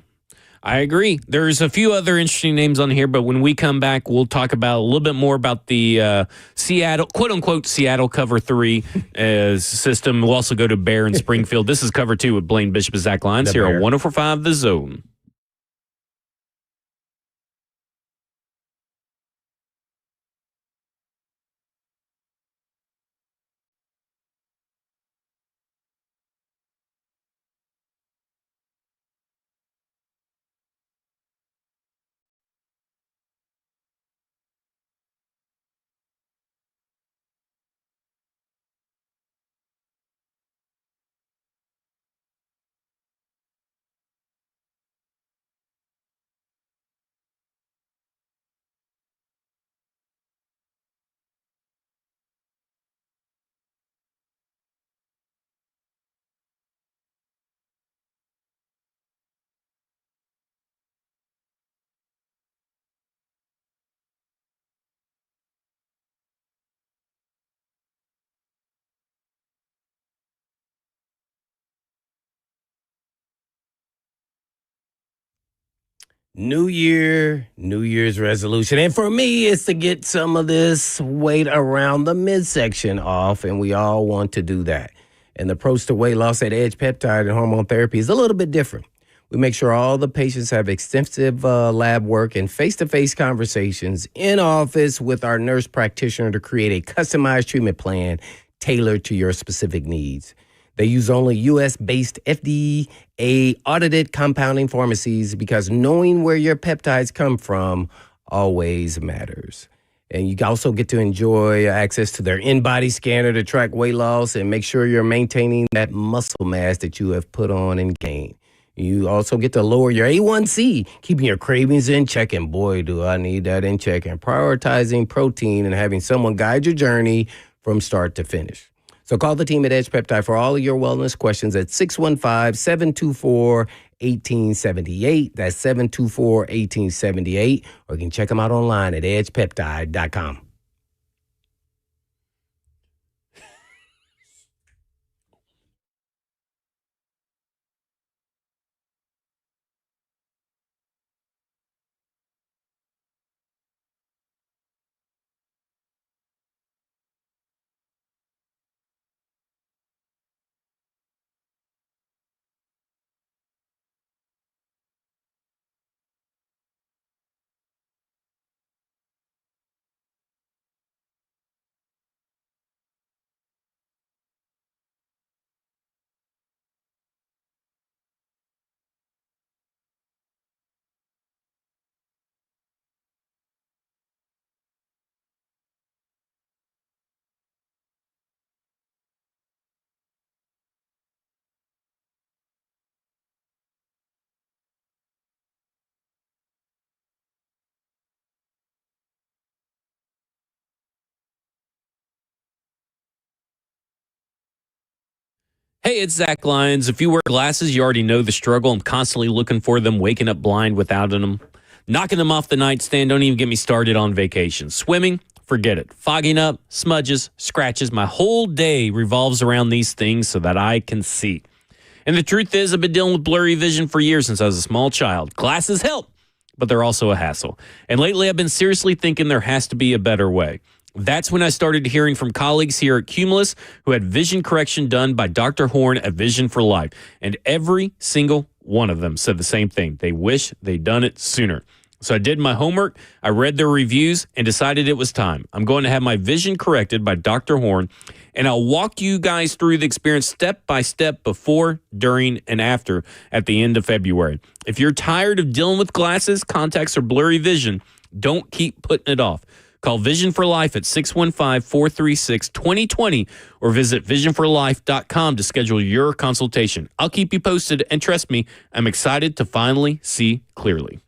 I agree. There's a few other interesting names on here, but when we come back, we'll talk about a little bit more about the Seattle, quote unquote, Seattle cover 3 system. We'll also go to Bear and Springfield. This is cover 2 with Blaine Bishop and Zach Lyons here on 104.5 The Zone. New year, New Year's resolution. And for me, it's to get some of this weight around the midsection off, and we all want to do that. And the approach to weight loss at Edge Peptide and Hormone Therapy is a little bit different. We make sure all the patients have extensive lab work and face-to-face conversations in office with our nurse practitioner to create a customized treatment plan tailored to your specific needs. They use only U.S.-based FDA-audited compounding pharmacies because knowing where your peptides come from always matters. And you also get to enjoy access to their in-body scanner to track weight loss and make sure you're maintaining that muscle mass that you have put on and gained. You also get to lower your A1C, keeping your cravings in check. And boy, do I need that in check. And prioritizing protein and having someone guide your journey from start to finish. So call the team at Edge Peptide for all of your wellness questions at 615-724-1878. That's 724-1878. Or you can check them out online at edgepeptide.com. Hey, it's Zach Lyons. If you wear glasses, you already know the struggle. I'm constantly looking for them, waking up blind without them, knocking them off the nightstand. Don't even get me started on vacation. Swimming, forget it. Fogging up, smudges, scratches. My whole day revolves around these things so that I can see. And the truth is, I've been dealing with blurry vision for years since I was a small child. Glasses help, but they're also a hassle. And lately, I've been seriously thinking there has to be a better way. That's when I started hearing from colleagues here at Cumulus who had vision correction done by Dr. Horn at Vision for Life. And every single one of them said the same thing. They wish they'd done it sooner. So I did my homework, I read their reviews, and decided it was time. I'm going to have my vision corrected by Dr. Horn, and I'll walk you guys through the experience step by step before, during, and after at the end of February. If you're tired of dealing with glasses, contacts, or blurry vision, don't keep putting it off. Call Vision for Life at 615-436-2020 or visit visionforlife.com to schedule your consultation. I'll keep you posted, and trust me, I'm excited to finally see clearly.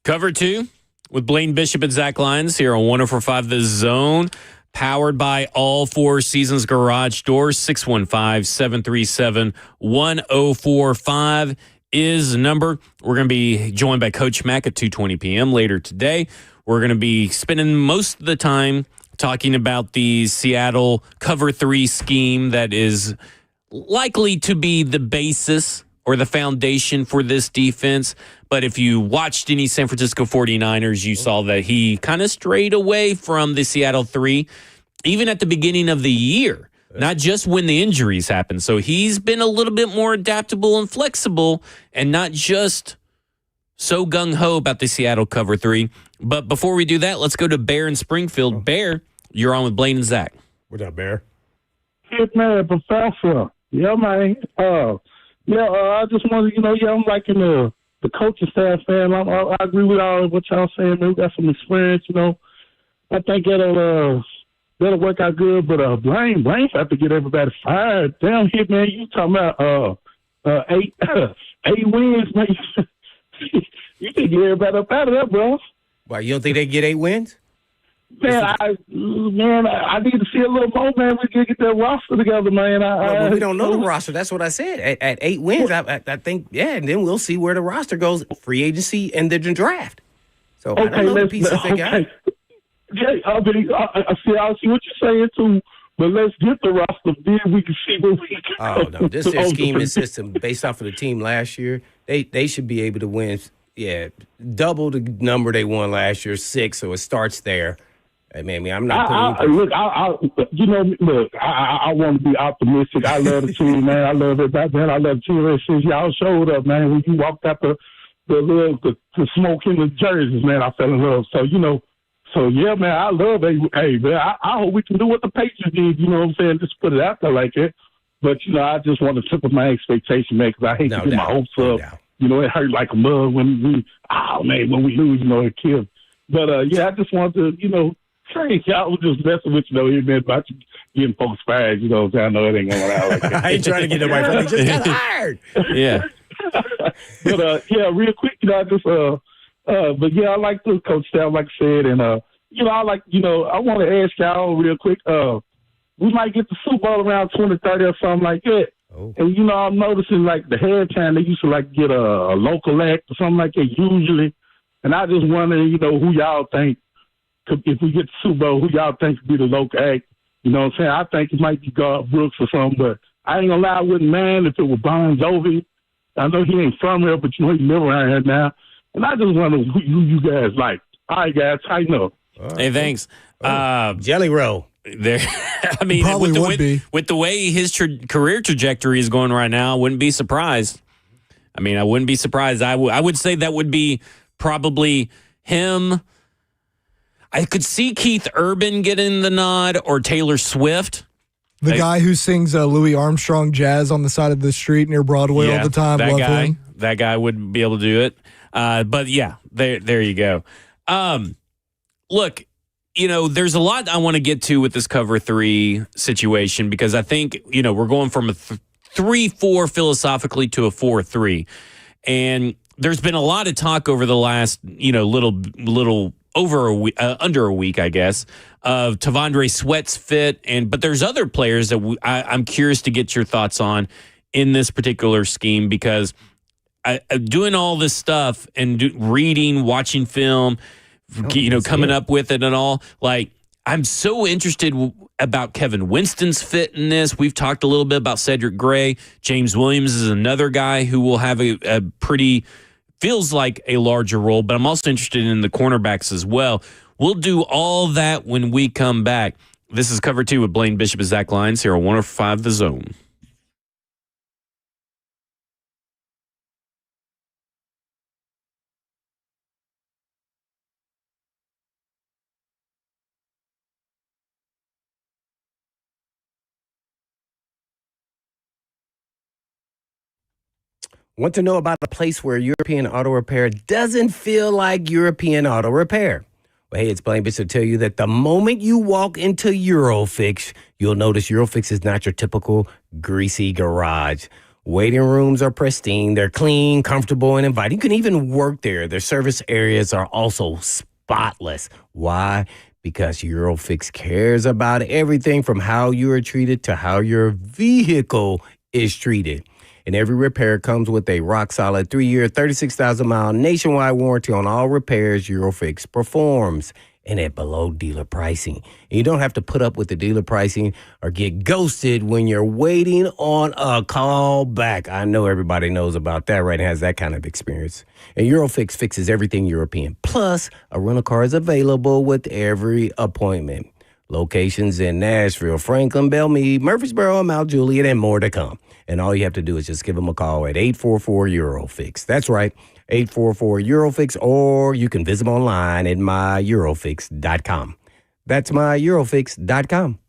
Cover two, with Blaine Bishop and Zach Lyons here on 104.5 The Zone, powered by All Four Seasons Garage Doors. 615-737-1045 is the number. We're going to be joined by Coach Mack at 2:20 p.m. later today. We're going to be spending most of the time talking about the Seattle Cover 3 scheme that is likely to be the basis or the foundation for this defense. But if you watched any San Francisco 49ers, you saw that he kind of strayed away from the Seattle 3, even at the beginning of the year, not just when the injuries happened. So he's been a little bit more adaptable and flexible and not just so gung-ho about the Seattle Cover 3. But before we do that, let's go to Bear in Springfield. Bear, you're on with Blaine and Zach. What up, Bear? Hey, man, Professor. Yeah, man. I just wanted, I'm liking the coaching staff, man. I agree with all of what y'all saying, man. We got some experience, I think that'll work out good. But Blaine have to get everybody fired. Down here, man, you talking about eight wins, man. You can get everybody up out of that, bro. Why, you don't think they get 8 wins? Man, I need to see a little more, man. We can get that roster together, man. Well, we don't know the roster. That's what I said. At 8 wins, I think, and then we'll see where the roster goes, free agency, and then the draft. So I don't know the pieces they got. Yeah, I see what you're saying, too. But let's get the roster, then we can see where we can go. Oh, no, this is their scheme and system based off of the team last year. They should be able to win, double the number they won last year, 6, so it starts there. I mean, I'm not putting I want to be optimistic. I love the team, man. I love it back then. I love the team since y'all showed up, man. When you walked out the smoke in the jerseys, man, I fell in love. So, yeah, man, I love it. Hey, man, I hope we can do what the Patriots did, you know what I'm saying? Just put it out there like that. But, I just want to temper my expectation, man, because I hate to get my hopes up. It hurt like a mug when we lose, it kills. But, I just want to, Hey, y'all was just messing with here, man, about you getting folks fired. I know it ain't going out like that. I ain't trying to get nobody fired. Just got hired. Yeah. But, real quick, I just, but, I like the coach staff, like I said, and, I want to ask y'all real quick, we might get the Super Bowl around 2030 or something like that. Oh. And, I'm noticing, like, the halftime, they used to, like, get a local act or something like that usually. And I just wonder, who y'all think, if we get the Super Bowl, who y'all think could be the local act? You know what I'm saying? I think it might be Garth Brooks or something, but I ain't gonna lie, I wouldn't mind if it was Bon Jovi. I know he ain't from here, but he live around here now. And I just wonder who you guys like. All right, guys, tighten up. Hey, thanks. Jelly Roll. There, I mean, with the way his career trajectory is going right now, I wouldn't be surprised. I wouldn't be surprised. I would say that would be probably him. I could see Keith Urban getting the nod or Taylor Swift. The guy who sings Louis Armstrong jazz on the side of the street near Broadway all the time. That guy would be able to do it. But yeah, there you go. Look, there's a lot I want to get to with this Cover 3 situation because I think, we're going from a 3-4 philosophically to a 4-3. And there's been a lot of talk over the last, little over a week, under a week, I guess, of Tavondre Sweat's fit. But there's other players that I'm curious to get your thoughts on in this particular scheme because doing all this stuff and reading, watching film, coming up with it and all, like, I'm so interested about Kevin Winston's fit in this. We've talked a little bit about Cedric Gray. James Williams is another guy who will have a pretty, feels like a larger role, but I'm also interested in the cornerbacks as well. We'll do all that when we come back. This is Cover 2 with Blaine Bishop and Zach Lyons here on 105 The Zone. Want to know about a place where European Auto Repair doesn't feel like European Auto Repair? Well, hey, it's Blaine Bishop to tell you that the moment you walk into Eurofix, you'll notice Eurofix is not your typical greasy garage. Waiting rooms are pristine. They're clean, comfortable, and inviting. You can even work there. Their service areas are also spotless. Why? Because Eurofix cares about everything from how you are treated to how your vehicle is treated. And every repair comes with a rock-solid 3-year, 36,000-mile nationwide warranty on all repairs Eurofix performs, and at below dealer pricing. And you don't have to put up with the dealer pricing or get ghosted when you're waiting on a call back. I know everybody knows about that, right? And has that kind of experience. And Eurofix fixes everything European. Plus, a rental car is available with every appointment. Locations in Nashville, Franklin, Belmead, Murfreesboro, Mount Juliet, and more to come. And all you have to do is just give them a call at 844-EUROFIX. That's right, 844-EUROFIX, or you can visit them online at myEurofix.com. That's myEurofix.com.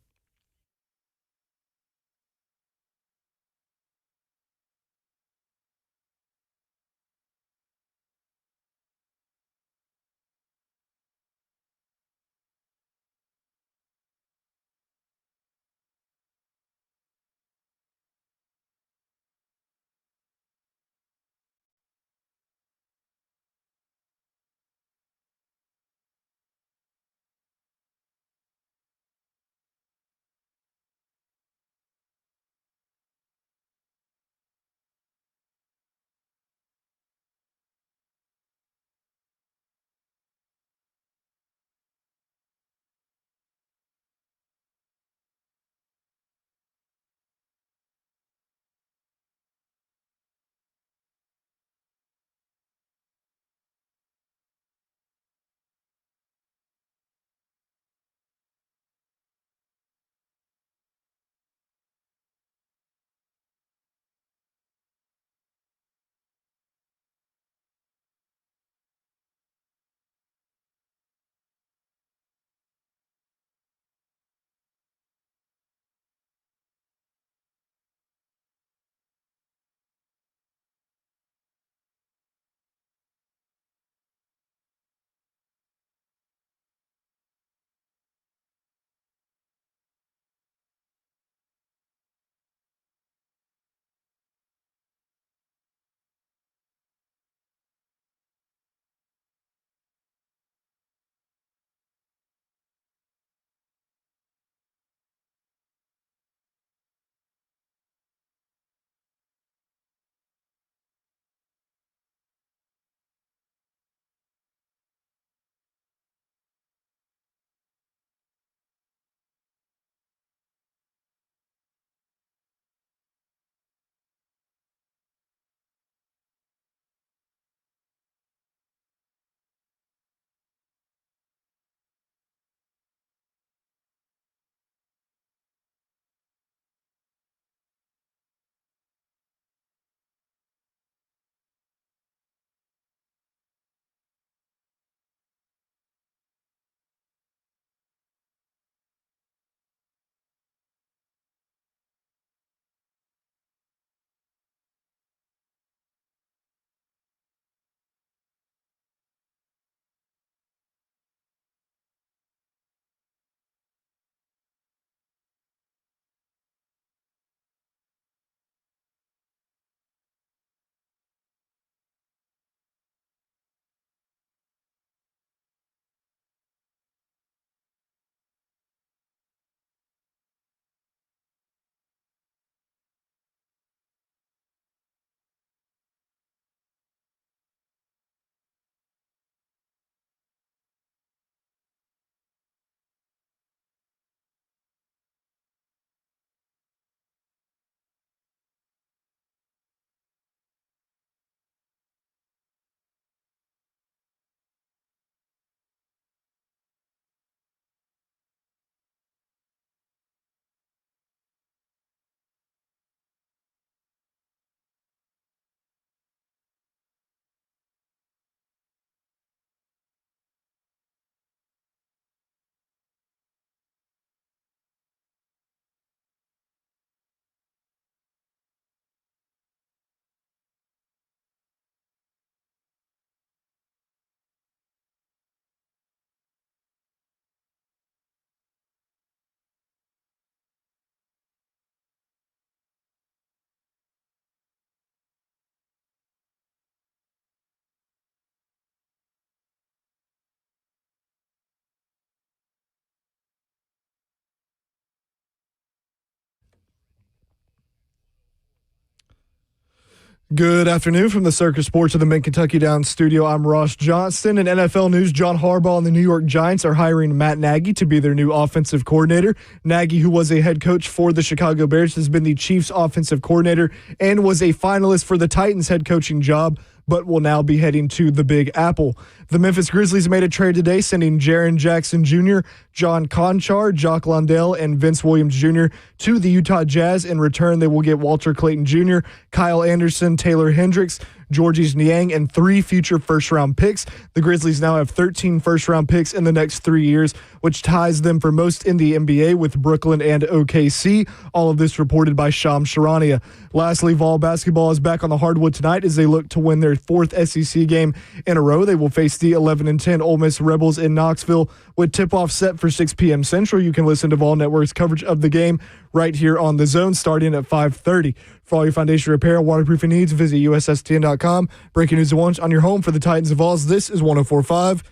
Good afternoon from the Circus Sports of the Mid-Kentucky Downs studio. I'm Ross Johnston. In NFL news, John Harbaugh and the New York Giants are hiring Matt Nagy to be their new offensive coordinator. Nagy, who was a head coach for the Chicago Bears, has been the Chiefs' offensive coordinator and was a finalist for the Titans' head coaching job, but will now be heading to the Big Apple. The Memphis Grizzlies made a trade today, sending Jaren Jackson Jr., John Conchar, Jock Londell, and Vince Williams Jr. to the Utah Jazz. In return, they will get Walter Clayton Jr., Kyle Anderson, Taylor Hendricks, Georges Niang, and 3 future first-round picks. The Grizzlies now have 13 first-round picks in the next 3 years, which ties them for most in the NBA with Brooklyn and OKC. All of this reported by Shams Charania. Lastly, Vol basketball is back on the hardwood tonight as they look to win their 4th SEC game in a row. They will face the 11-10 Ole Miss Rebels in Knoxville with tip-off set for 6 p.m. Central. You can listen to Vol Network's coverage of the game right here on The Zone starting at 5:30. For all your foundation repair and waterproofing needs, visit USSTN.com. Breaking news at once on your home for the Titans of Vols. This is 104.5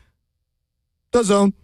The Zone.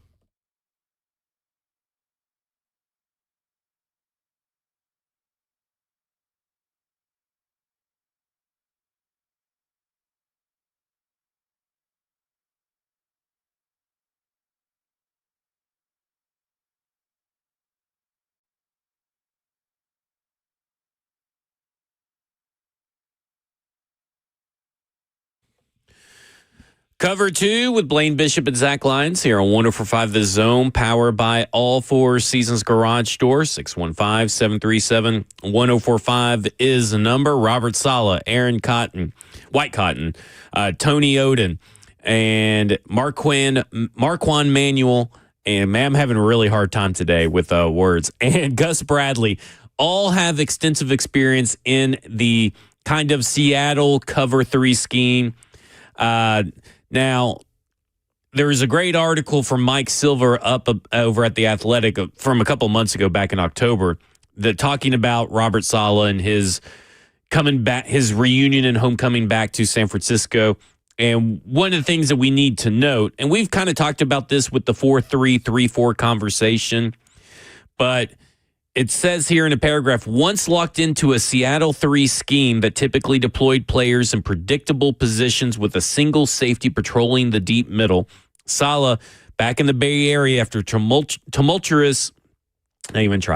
Cover 2 with Blaine Bishop and Zach Lyons here on 104.5 The Zone, powered by All Four Seasons Garage Door. 615-737-1045 is the number. Robert Saleh, Aaron Cotton, White Cotton, Tony Oden, and Marquand Manuel, and man, I'm having a really hard time today with words, and Gus Bradley all have extensive experience in the kind of Seattle cover 3 scheme. Now, there was a great article from Mike Silver up over at The Athletic from a couple months ago, back in October, that talking about Robert Saleh and his coming back, his reunion and homecoming back to San Francisco. And one of the things that we need to note, and we've kind of talked about this with the 4-3-3-4 conversation, but it says here in a paragraph, once locked into a Seattle 3 scheme that typically deployed players in predictable positions with a single safety patrolling the deep middle, Saleh, back in the Bay Area after tumultuous, I can't even do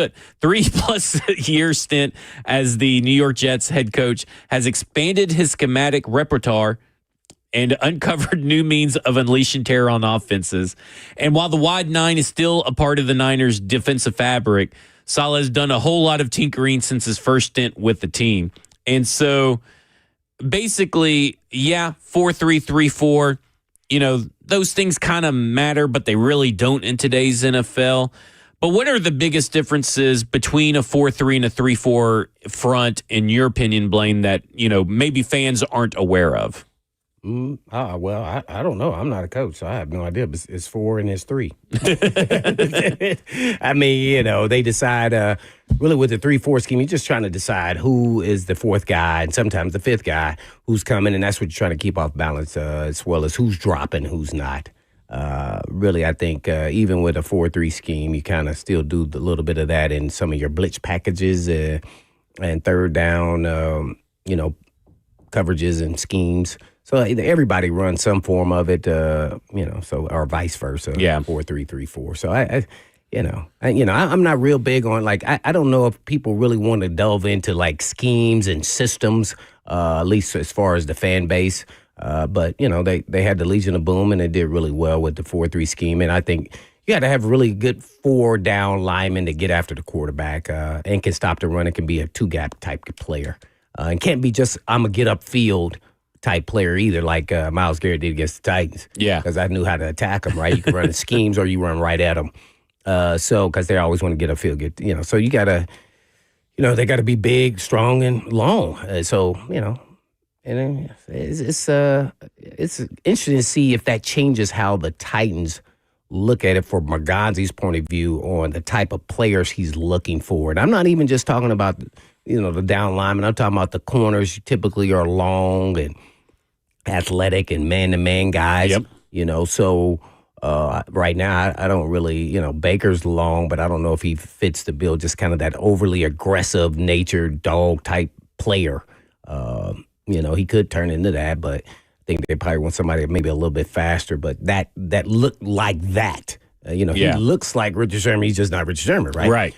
it, 3+ year stint as the New York Jets head coach, has expanded his schematic repertoire and uncovered new means of unleashing terror on offenses. And while the wide 9 is still a part of the Niners' defensive fabric, Saleh has done a whole lot of tinkering since his first stint with the team. And so basically, 4-3-3-4, those things kind of matter, but they really don't in today's NFL. But what are the biggest differences between a 4-3 and a 3-4 front, in your opinion, Blaine, that, maybe fans aren't aware of? Well, I don't know. I'm not a coach, so I have no idea. But it's 4 and it's 3. I mean, they decide really with the 3-4 scheme, you're just trying to decide who is the 4th guy and sometimes the 5th guy who's coming, and that's what you're trying to keep off balance as well as who's dropping, who's not. Really, I think even with a 4-3 scheme, you kind of still do a little bit of that in some of your blitz packages and third down, coverages and schemes. So everybody runs some form of it, or vice versa. Yeah. 4-3-3-4. So I'm not real big on I don't know if people really want to delve into schemes and systems, at least as far as the fan base. But they had the Legion of Boom and they did really well with the 4-3 scheme. And I think you got to have really good 4-down linemen to get after the quarterback and can stop the run. It can be a 2-gap type player, and can't be just I'm a get up field type player either, like Myles Garrett did against the Titans. Yeah. Because I knew how to attack them, right? You can run in schemes or you run right at them. Because they always want to get a field, so you got to, they got to be big, strong, and long. And it's interesting to see if that changes how the Titans look at it from Marganzi's point of view on the type of players he's looking for. And I'm not even just talking about, the down linemen. I'm talking about the corners typically are long and athletic and man-to-man guys. Yep. So right now I don't really, Baker's long, but I don't know if he fits the bill, just kind of that overly aggressive nature, dog type player. He could turn into that, but I think they probably want somebody maybe a little bit faster, but that looked like that. He looks like Richard Sherman. He's just not Richard Sherman, right? Right.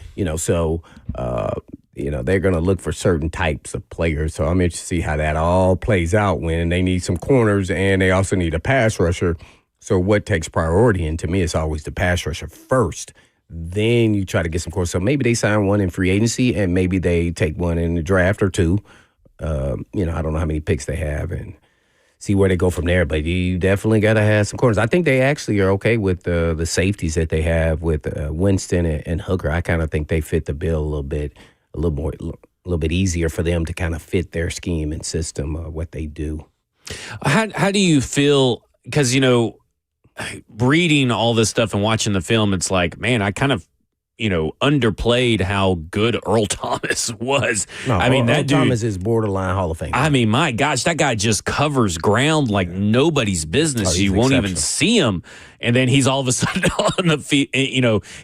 They're going to look for certain types of players. So I'm interested to see how that all plays out when they need some corners and they also need a pass rusher. So what takes priority? And to me, it's always the pass rusher first. Then you try to get some corners. So maybe they sign one in free agency and maybe they take one in the draft or two. I don't know how many picks they have and see where they go from there. But you definitely got to have some corners. I think they actually are okay with the safeties that they have with Winston and Hooker. I kind of think they fit the bill a little bit easier for them to kind of fit their scheme and system what they do. How do you feel? Because, reading all this stuff and watching the film, it's like, man, I kind of, underplayed how good Earl Thomas was. No, I mean, Earl Thomas is borderline Hall of Fame. I mean, my gosh, that guy just covers ground like nobody's business. You won't even see him. And then he's all of a sudden on the feet,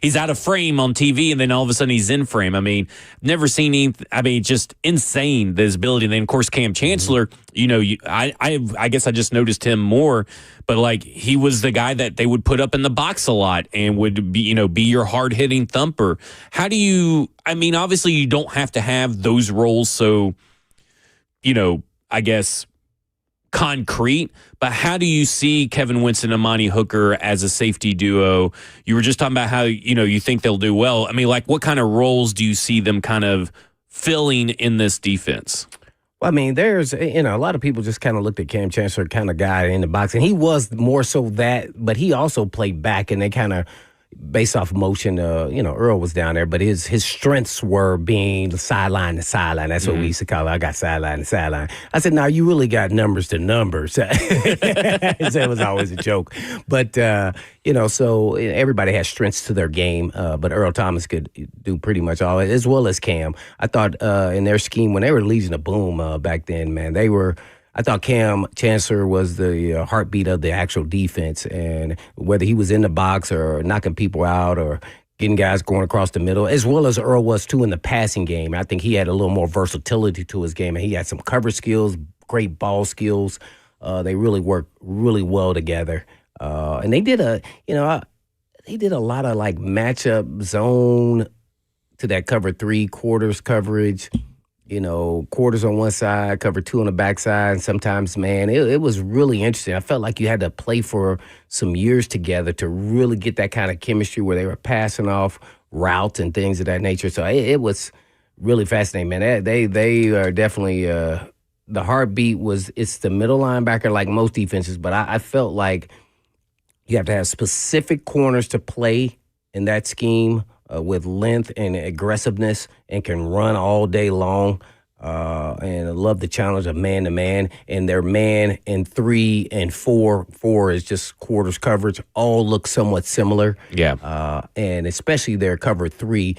he's out of frame on TV, and then all of a sudden he's in frame. I mean, never seen anything. I mean, just insane, this ability. And then, of course, Cam Chancellor, I guess I just noticed him more, but like he was the guy that they would put up in the box a lot and would be your hard-hitting thumper. How do you, obviously you don't have to have those roles so, I guess, concrete, but how do you see Kevin Winston and Amani Hooker as a safety duo? You were just talking about how, you think they'll do well. I mean, like, what kind of roles do you see them kind of filling in this defense? Well, I mean, there's, a lot of people just kind of looked at Cam Chancellor kind of guy in the box, and he was more so that, but he also played back, and they kind of, based off motion, Earl was down there, but his strengths were being sideline to sideline. That's what we used to call it. I got sideline to sideline. I said, "No, you really got numbers to numbers." So it was always a joke. But, so everybody has strengths to their game, but Earl Thomas could do pretty much all, as well as Cam. I thought in their scheme, when they were Legion of Boom back then, man, I thought Cam Chancellor was the heartbeat of the actual defense, and whether he was in the box or knocking people out or getting guys going across the middle, as well as Earl was too in the passing game. I think he had a little more versatility to his game, and he had some cover skills, great ball skills. They really worked really well together, and they did a lot of like matchup zone to that cover 3 quarters coverage. Quarters on one side, cover 2 on the backside. And sometimes, man, it was really interesting. I felt like you had to play for some years together to really get that kind of chemistry where they were passing off routes and things of that nature. So it was really fascinating, man. They are definitely the heartbeat it's the middle linebacker like most defenses, but I felt like you have to have specific corners to play in that scheme. With length and aggressiveness and can run all day long. And I love the challenge of man-to-man. And their man in 3 and 4 is just quarters coverage, all look somewhat similar. Yeah. And especially their cover 3,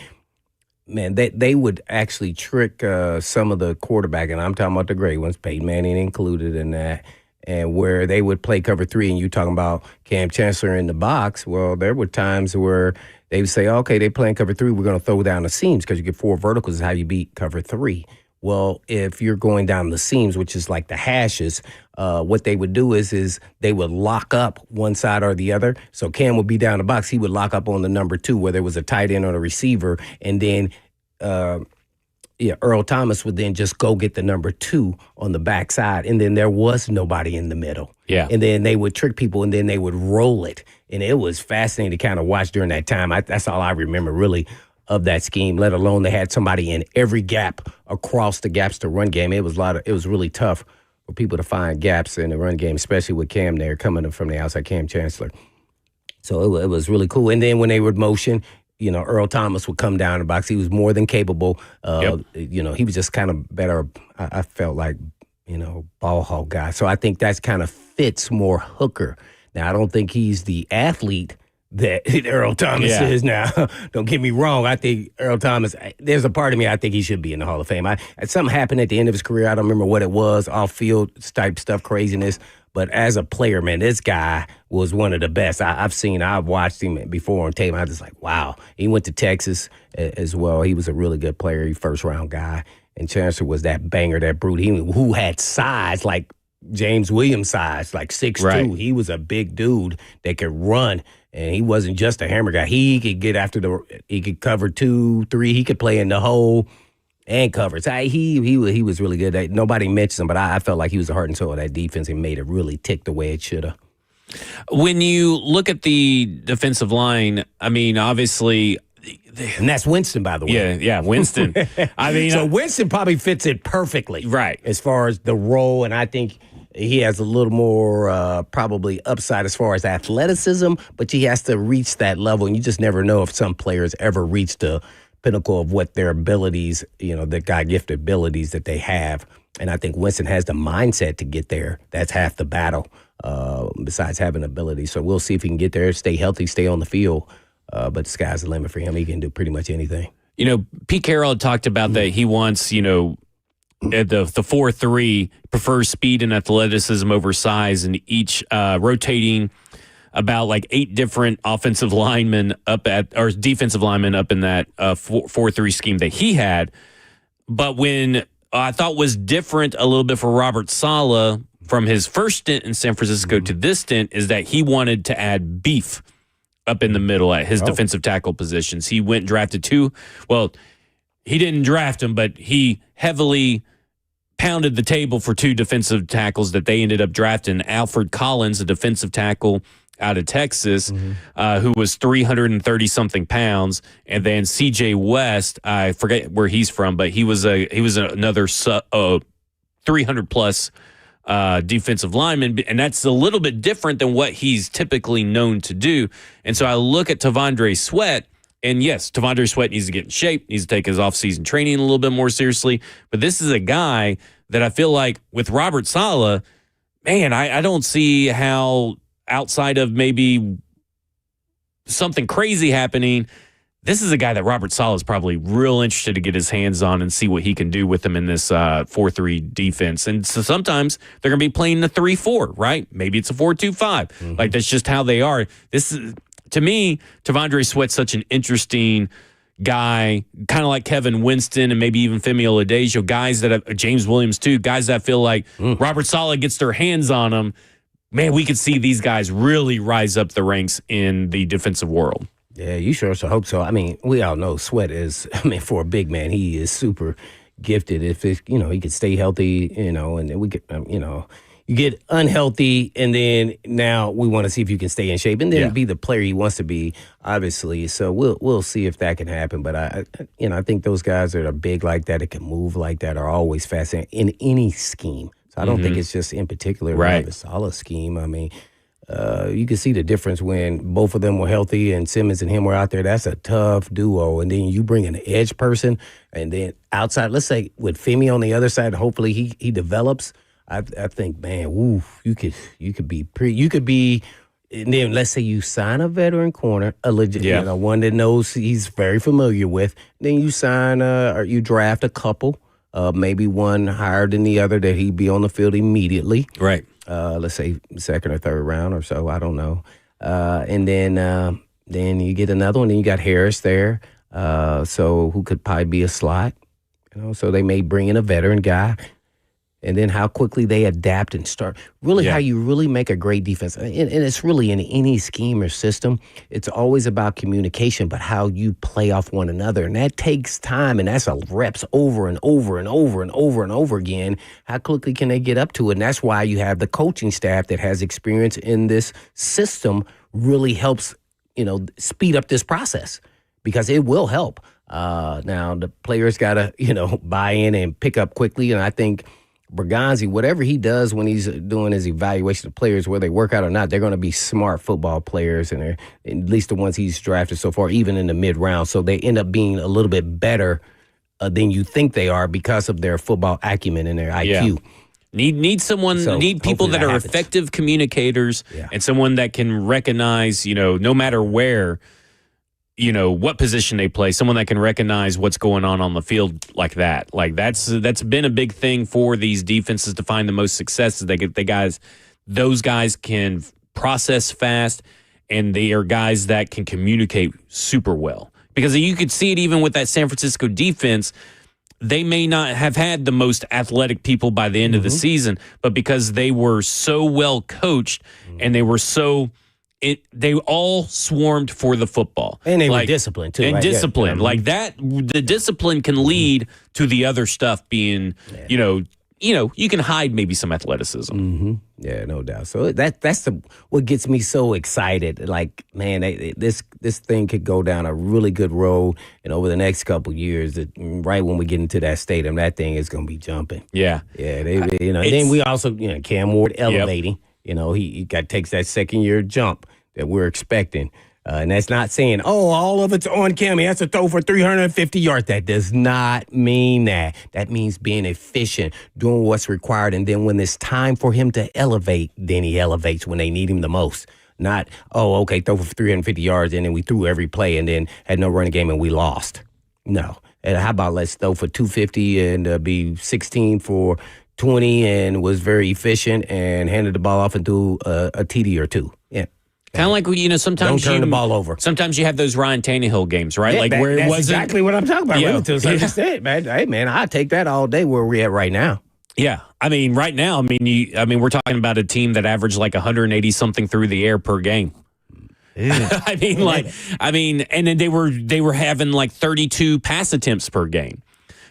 man, they would actually trick some of the quarterback, and I'm talking about the great ones, Peyton Manning included in that, and where they would play cover 3, and you talking about Cam Chancellor in the box. Well, there were times where they would say, okay, they playing cover 3, we're going to throw down the seams because you get 4 verticals is how you beat cover 3. Well, if you're going down the seams, which is like the hashes, what they would do is they would lock up one side or the other. So Cam would be down the box. He would lock up on the number 2 where there was a tight end or a receiver. And then Earl Thomas would then just go get the number 2 on the backside. And then there was nobody in the middle. Yeah. And then they would trick people and then they would roll it. And it was fascinating to kind of watch during that time. That's all I remember really of that scheme, let alone they had somebody in every gap across the gaps to run game. It was really tough for people to find gaps in the run game, especially with Cam there coming from the outside, Cam Chancellor. So it was really cool. And then when they would motion, Earl Thomas would come down the box. He was more than capable. He was just kind of better. I felt like, ball hog guy. So I think that's kind of fits more Hooker. Now, I don't think he's the athlete that Earl Thomas is now. Don't get me wrong. I think Earl Thomas, there's a part of me I think he should be in the Hall of Fame. Something happened at the end of his career. I don't remember what it was, off-field type stuff, craziness. But as a player, man, this guy was one of the best. I've watched him before on tape. I was just like, wow. He went to Texas as well. He was a really good player. He first-round guy. and Chancellor was that banger, that brute. Who had size like James Williams size, like 6'2". Right. He was a big dude that could run, and he wasn't just a hammer guy. He could get he could cover 2, 3. He could play in the hole and cover. So he was really good. Nobody mentions him, but I felt like he was the heart and soul of that defense and made it really tick the way it should have. When you look at the defensive line, I mean, obviously. And that's Winston, by the way. Yeah, Winston. I mean, so Winston probably fits it perfectly, right, as far as the role, and I think he has a little more probably upside as far as athleticism, but he has to reach that level, and you just never know if some players ever reach the pinnacle of what their abilities, the God-gifted abilities that they have. And I think Winston has the mindset to get there. That's half the battle, besides having ability. So we'll see if he can get there, stay healthy, stay on the field. But the sky's the limit for him. He can do pretty much anything. Pete Carroll talked about that he wants, at the 4-3, prefers speed and athleticism over size, and each rotating about like 8 different offensive linemen or defensive linemen up in that 4-3 scheme that he had. But when I thought was different a little bit for Robert Saleh from his first stint in San Francisco to this stint is that he wanted to add beef up in the middle at his defensive tackle positions. He went and drafted 2. Well, he didn't draft them, but he heavily pounded the table for 2 defensive tackles that they ended up drafting. Alfred Collins, a defensive tackle out of Texas, who was 330-something pounds, and then C.J. West, I forget where he's from, but he was another 300-plus defensive lineman, and that's a little bit different than what he's typically known to do. And so I look at T'Vondre Sweat, and yes, T'Vondre Sweat needs to get in shape, needs to take his offseason training a little bit more seriously. But this is a guy that I feel like with Robert Saleh, man, I don't see how outside of maybe something crazy happening, this is a guy that Robert Saleh is probably real interested to get his hands on and see what he can do with him in this 4-3 defense. And so sometimes they're going to be playing the 3-4, right? Maybe it's a 4-2-5. Like, that's just how they are. This is, to me, T'Vondre Sweat's such an interesting guy, kind of like Kevin Winston and maybe even Femi Oladejo, guys that have, James Williams too, guys that feel like Robert Saleh gets their hands on them. Man, we could see these guys really rise up the ranks in the defensive world. Yeah, you sure so hope so. I mean, we all know Sweat is, for a big man, he is super gifted. If it, he could stay healthy, and we could, you get unhealthy, and then now we want to see if you can stay in shape and then be the player he wants to be, obviously. So we'll see if that can happen. But I think those guys that are big like that can move like that are always fascinating in any scheme. So I don't think it's just in particular the Saleh scheme. I mean, you can see the difference when both of them were healthy and Simmons and him were out there. That's a tough duo. And then you bring in an edge person, and then outside, let's say with Femi on the other side, hopefully he develops. I think, man, you could be, and then let's say you sign a veteran corner, a legit, one that knows he's very familiar with. Then you sign or you draft a couple, maybe one higher than the other that he'd be on the field immediately. Right. Let's say second or third round or so. I don't know. And then you get another one. Then you got Harris there. So who could probably be a slot. So they may bring in a veteran guy. And then how quickly they adapt and start. Really how you really make a great defense. And it's really in any scheme or system, it's always about communication, but how you play off one another. And that takes time, and that's reps over and over and over and over and over again. How quickly can they get up to it? And that's why you have the coaching staff that has experience in this system really helps, speed up this process, because it will help. Now, the players got to, buy in and pick up quickly. And I think Berganzi, whatever he does when he's doing his evaluation of players, whether they work out or not, they're going to be smart football players, and they're at least the ones he's drafted so far, even in the mid-round. So they end up being a little bit better than you think they are because of their football acumen and their IQ. Need people that are effective communicators and someone that can recognize, no matter where, what position they play, someone that can recognize what's going on the field like that. Like that's been a big thing for these defenses to find the most successes. Those guys can process fast, and they are guys that can communicate super well. Because you could see it even with that San Francisco defense. they may not have had the most athletic people by the end of the season, but because they were so well coached and they were they all swarmed for the football. And they were disciplined, too. And right? disciplined. Yeah. Like that, the discipline can lead to the other stuff being, you can hide maybe some athleticism. Yeah, no doubt. So that's what gets me so excited. Like, man, this thing could go down a really good road, and over the next couple years, right when we get into that stadium, that thing is going to be jumping. Yeah, yeah. And then we also, Cam Ward elevating. Yep. He takes that second year jump that we're expecting. And that's not saying, all of it's on Cam. He has to throw for 350 yards. That does not mean that. That means being efficient, doing what's required. And then when it's time for him to elevate, then he elevates when they need him the most. Not, throw for 350 yards, and then we threw every play and then had no running game and we lost. No. And how about let's throw for 250 and be 16 for 20 and was very efficient and handed the ball off and threw a TD or two. Yeah. Kind of like, sometimes don't turn the ball over. Sometimes you have those Ryan Tannehill games, right? Yeah, where it that's wasn't exactly what I'm talking about. Yeah. To some extent, man. Hey, man, I take that all day where we're at right now. Yeah, right now, we're talking about a team that averaged like 180 something through the air per game. Yeah. And then they were having like 32 pass attempts per game.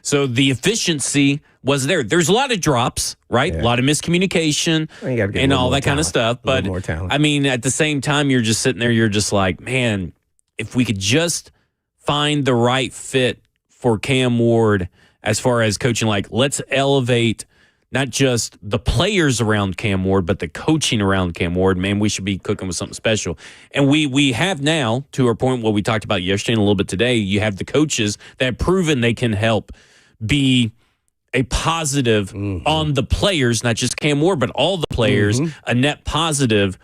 So the efficiency was there. There's a lot of drops, right? Yeah. A lot of miscommunication and all that kind of stuff. But at the same time, you're just sitting there, you're just like, man, if we could just find the right fit for Cam Ward as far as coaching, like let's elevate not just the players around Cam Ward, but the coaching around Cam Ward. Man, we should be cooking with something special. And we have now, to our point, what we talked about yesterday and a little bit today, you have the coaches that have proven they can help be a positive on the players, not just Cam Ward, but all the players, a net positive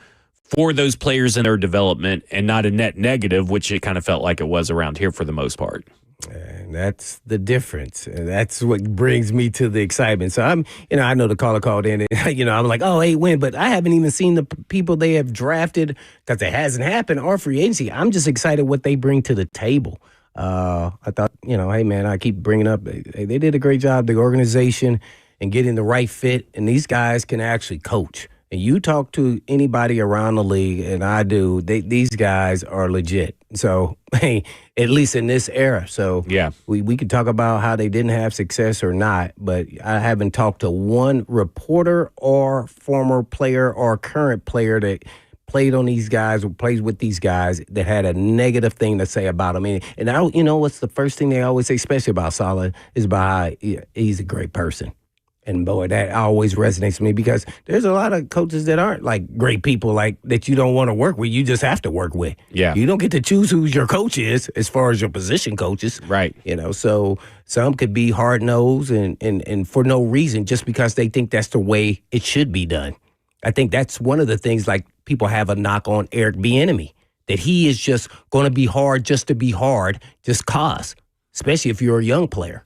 for those players in their development and not a net negative, which it kind of felt like it was around here for the most part. And that's the difference. And that's what brings me to the excitement. So I know the caller called in and, I'm like, win, but I haven't even seen the people they have drafted because it hasn't happened or free agency. I'm just excited what they bring to the table. I thought, hey, man, I keep bringing up, they did a great job, the organization, and getting the right fit. And these guys can actually coach. And you talk to anybody around the league, and I do, these guys are legit. So, hey, at least in this era. So, yeah, we could talk about how they didn't have success or not, but I haven't talked to one reporter or former player or current player that played on these guys or plays with these guys that had a negative thing to say about him. And what's the first thing they always say, especially about Saleh, is about how he's a great person. And boy, that always resonates with me because there's a lot of coaches that aren't like great people, like that you don't want to work with. You just have to work with. Yeah. You don't get to choose who your coach is as far as your position coaches. Right. So some could be hard-nosed and for no reason just because they think that's the way it should be done. I think that's one of the things, like, people have a knock on Eric Bieniemy, that he is just going to be hard just to be hard, just cause, especially if you're a young player.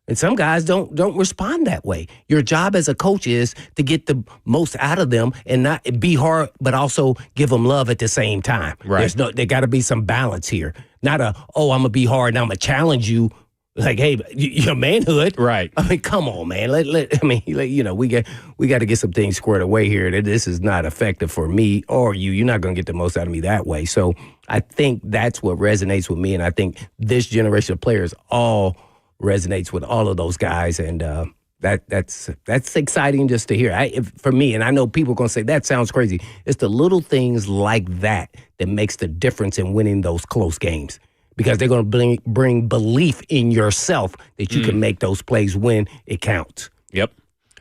And some guys don't respond that way. Your job as a coach is to get the most out of them and not be hard, but also give them love at the same time. Right. There got to be some balance here. Not I'm going to be hard and I'm going to challenge you. Like, hey, your manhood. Right. I mean, come on, man. We got to get some things squared away here. That this is not effective for me or you. You're not going to get the most out of me that way. So I think that's what resonates with me. And I think this generation of players all resonates with all of those guys. And that's exciting just to hear. For me, and I know people are going to say, that sounds crazy. It's the little things like that makes the difference in winning those close games. Because they're going to bring belief in yourself that you can make those plays when it counts. Yep.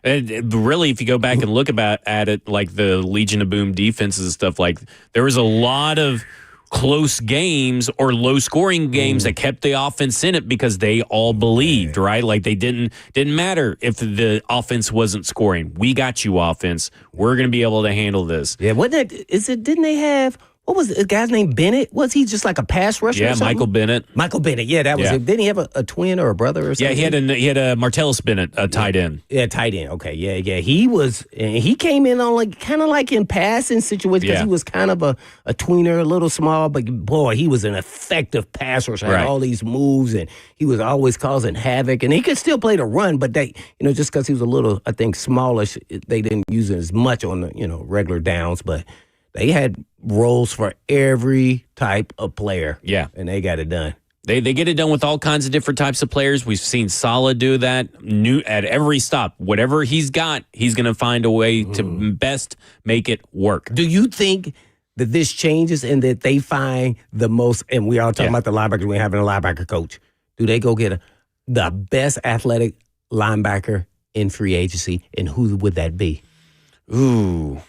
And really, if you go back and look at it, like the Legion of Boom defenses and stuff, like there was a lot of close games or low-scoring games that kept the offense in it because they all believed, right? Like they didn't matter if the offense wasn't scoring. We got you, offense. We're going to be able to handle this. Yeah, didn't they have what was the guy's name? Bennett? Was he just like a pass rusher? Yeah, or something? Michael Bennett. Michael Bennett. Yeah, that was Yeah. it. Didn't he have a twin or a brother or something? Yeah, he had a Martellus Bennett, a tight end. Yeah, tight end. Okay, yeah. He came in on like kind of like in passing situations because Yeah. he was kind of a tweener, a little small, but boy, he was an effective passer. Had Right. all these moves, and he was always causing havoc. And he could still play the run, but they, just because he was a little, I think, smallish, they didn't use it as much on the regular downs. But they had roles for every type of player. Yeah. and they got it done. They get it done with all kinds of different types of players. We've seen Saleh do that at every stop. Whatever he's got, he's going to find a way to best make it work. Do you think that this changes and that they find the most, and we all talking about the linebackers, we having a linebacker coach. Do they go get the best athletic linebacker in free agency, and who would that be? Ooh.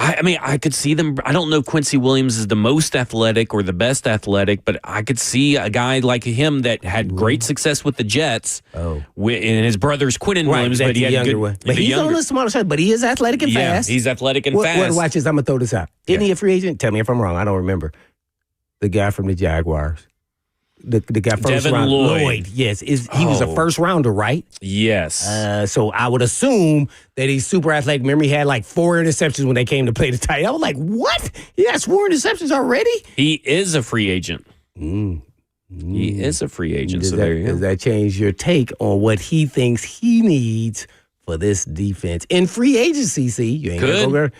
I mean, I could see them. I don't know if Quincy Williams is the most athletic or the best athletic, but I could see a guy like him that had great success with the Jets. Oh. And his brother's Quinton Williams, that's but he the had younger good. one. But the he's younger- on the smaller side, but he is athletic and yeah, fast. he's athletic and fast. Watch this. I'm going to throw this out. Isn't he a free agent? Tell me if I'm wrong. I don't remember. The guy from the Jaguars. The guy first Devin round. Lloyd. Yes. He was a first rounder, right? Yes. So I would assume that he's super athletic. Remember, he had like 4 interceptions when they came to play the tight. I was like, what? He has 4 interceptions already? He is a free agent. He is a free agent. Does, So there you go. does that change your take on what he thinks he needs for this defense in free agency? See, you ain't Could. gonna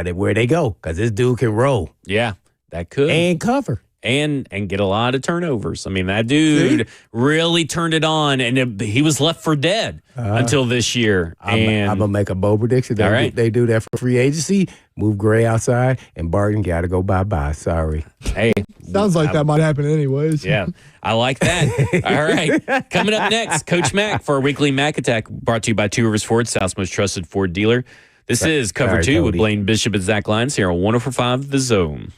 go where they go, because this dude can roll Yeah, that could. and cover. And get a lot of turnovers. I mean, that dude really turned it on, and he was left for dead until this year. I'm And gonna make a bold prediction. All right. They do that for free agency. Move Gray outside, and Barton got to go bye. Sorry. hey, Sounds like that might happen anyways. yeah, I like that. All right, coming up next, Coach Mack for our weekly Mack Attack, brought to you by Two Rivers Ford, South's most trusted Ford dealer. This is Cover Sorry, 2 with Cody. Blaine Bishop and Zach Lyons here on 104.5 The Zone.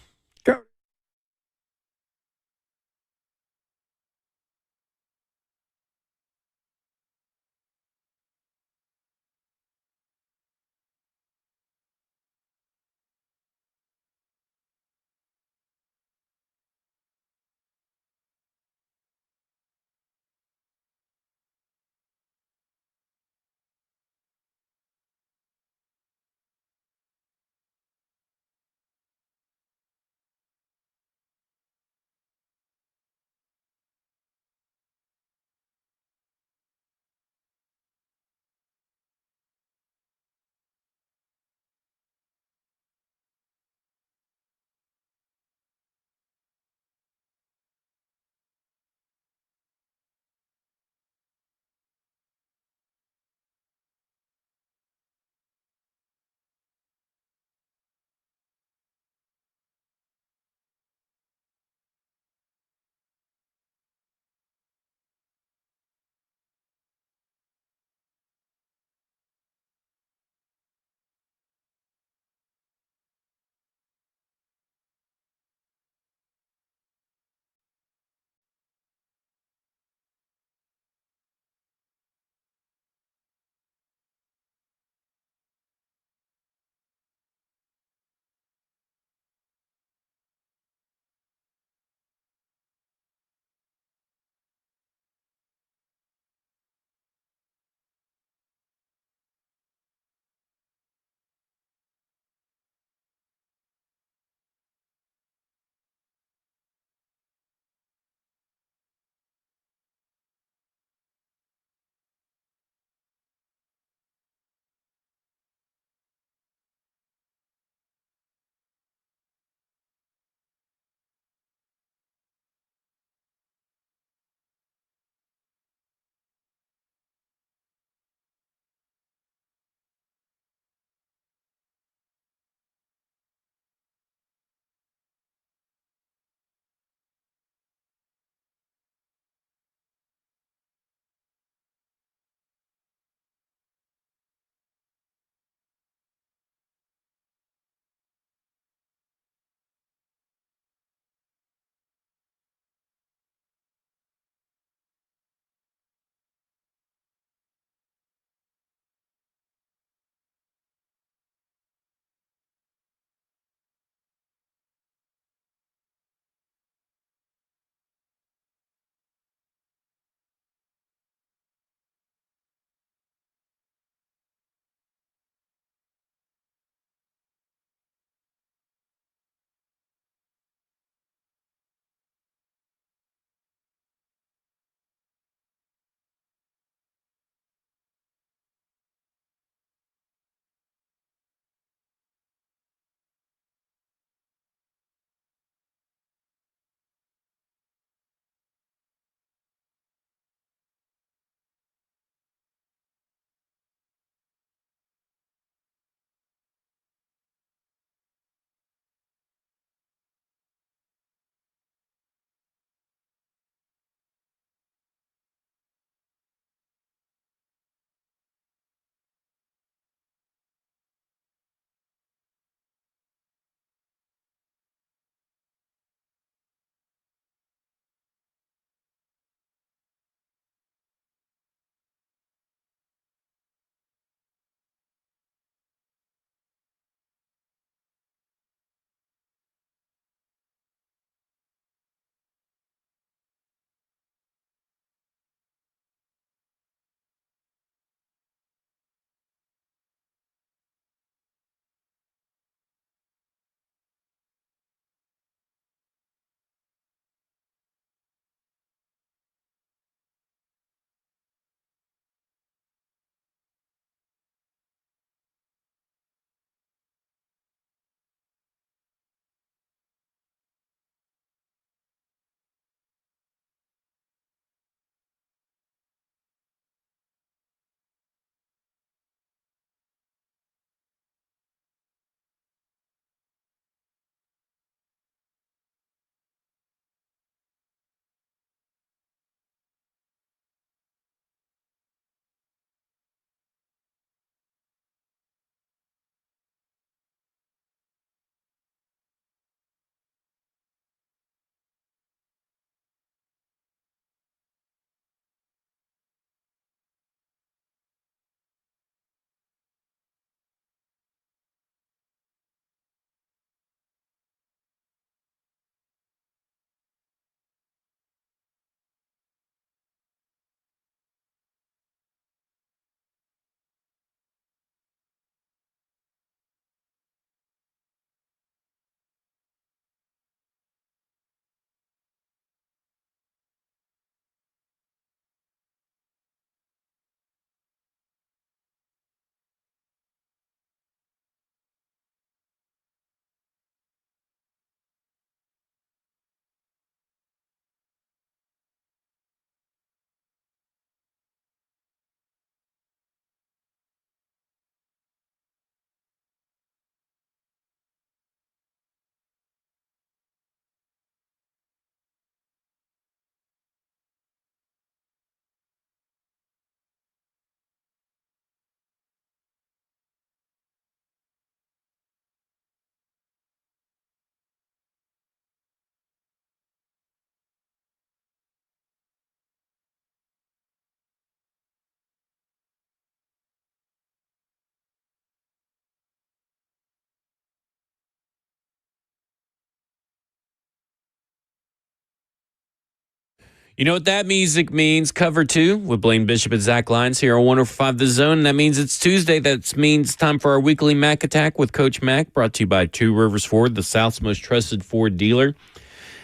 You know what that music means? Cover 2 with Blaine Bishop and Zach Lyons here on 105 The Zone. That means it's Tuesday. That means time for our weekly Mac Attack with Coach Mac, brought to you by Two Rivers Ford, the South's most trusted Ford dealer.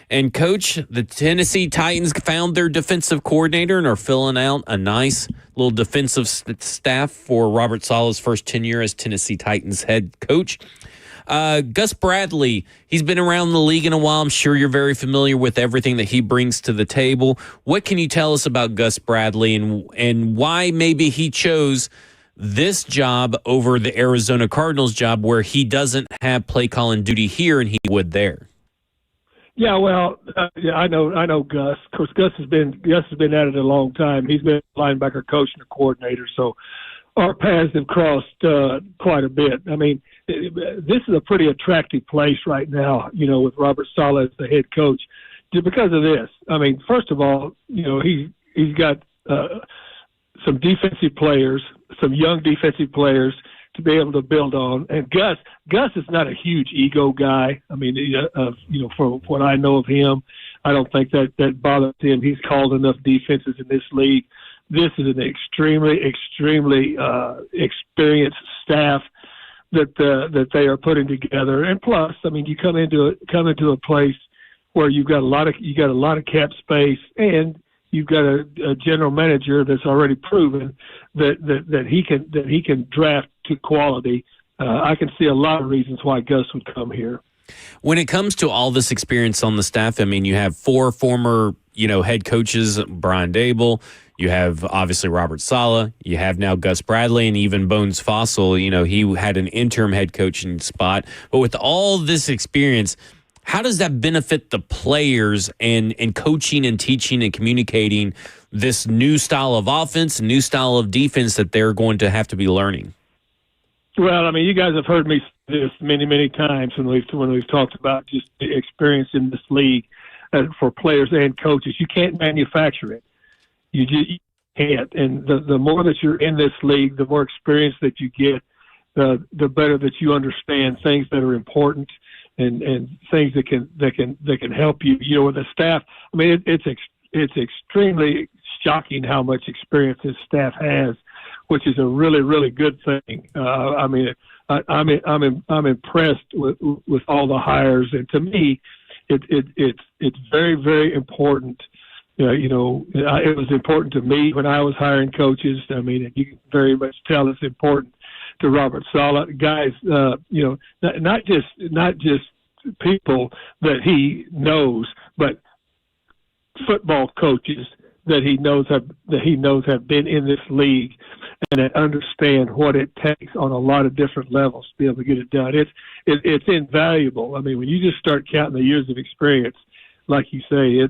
And, Coach, the Tennessee Titans found their defensive coordinator and are filling out a nice little defensive staff for Robert Saleh's first tenure as Tennessee Titans head coach. Gus Bradley, he's been around the league in a while. I'm sure you're very familiar with everything that he brings to the table. What can you tell us about Gus Bradley and why maybe he chose this job over the Arizona Cardinals job where he doesn't have play calling duty here and he would there? Yeah, well, I know Gus. Of course, Gus has been at it a long time. He's been a linebacker coach and a coordinator, so our paths have crossed quite a bit. I mean, this is a pretty attractive place right now, with Robert Saleh as the head coach, just because of this. I mean, first of all, he's got some defensive players, some young defensive players to be able to build on. And Gus is not a huge ego guy. I mean, from what I know of him, I don't think that bothers him. He's called enough defenses in this league. This is an extremely experienced staff that they are putting together. And plus, I mean, you come into a place where you got a lot of cap space, and you've got a general manager that's already proven that he can draft to quality. I can see a lot of reasons why Gus would come here. When it comes to all this experience on the staff, I mean, you have 4 former, head coaches, Brian Dable. You have, obviously, Robert Saleh. You have now Gus Bradley and even Bones Fossil. He had an interim head coaching spot. But with all this experience, how does that benefit the players and coaching and teaching and communicating this new style of offense, new style of defense that they're going to have to be learning? Well, I mean, you guys have heard me say this many, many times when we've talked about just the experience in this league for players and coaches. You can't manufacture it. You just can't. And the more that you're in this league, the more experience that you get, the better that you understand things that are important and things that can help you. With the staff, I mean, it's extremely shocking how much experience this staff has, which is a really, really good thing. I mean, I'm impressed with all the hires, and to me, it's very, very important. It was important to me when I was hiring coaches. I mean, you can very much tell it's important to Robert Saleh. Guys, not just people that he knows, but football coaches that he knows have been in this league and that understand what it takes on a lot of different levels to be able to get it done. It's invaluable. I mean, when you just start counting the years of experience, like you say,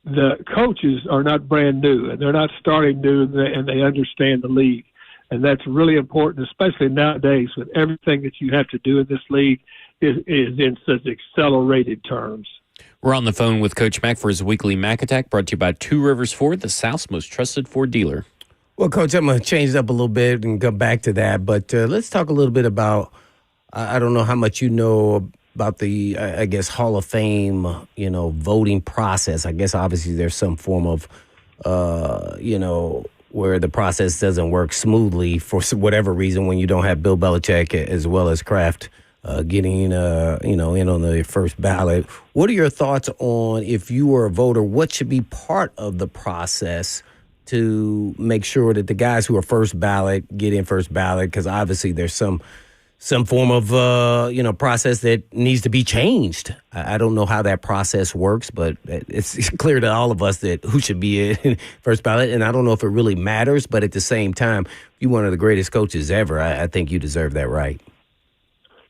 the coaches are not brand new, and they're not starting new, and they understand the league. And that's really important, especially nowadays with everything that you have to do in this league is in such accelerated terms. We're on the phone with Coach Mac for his weekly Mac Attack, brought to you by Two Rivers Ford, the South's most trusted Ford dealer. Well, Coach, I'm going to change it up a little bit and come back to that. But let's talk a little bit about, I don't know how much you know about the, I guess, Hall of Fame, voting process. I guess obviously there's some form of, where the process doesn't work smoothly for whatever reason when you don't have Bill Belichick as well as Kraft getting, in on the first ballot. What are your thoughts on, if you were a voter, what should be part of the process to make sure that the guys who are first ballot get in first ballot? Because obviously there's some form of, process that needs to be changed. I don't know how that process works, but it's clear to all of us that who should be in first ballot. And I don't know if it really matters, but at the same time, you're one of the greatest coaches ever. I think you deserve that right.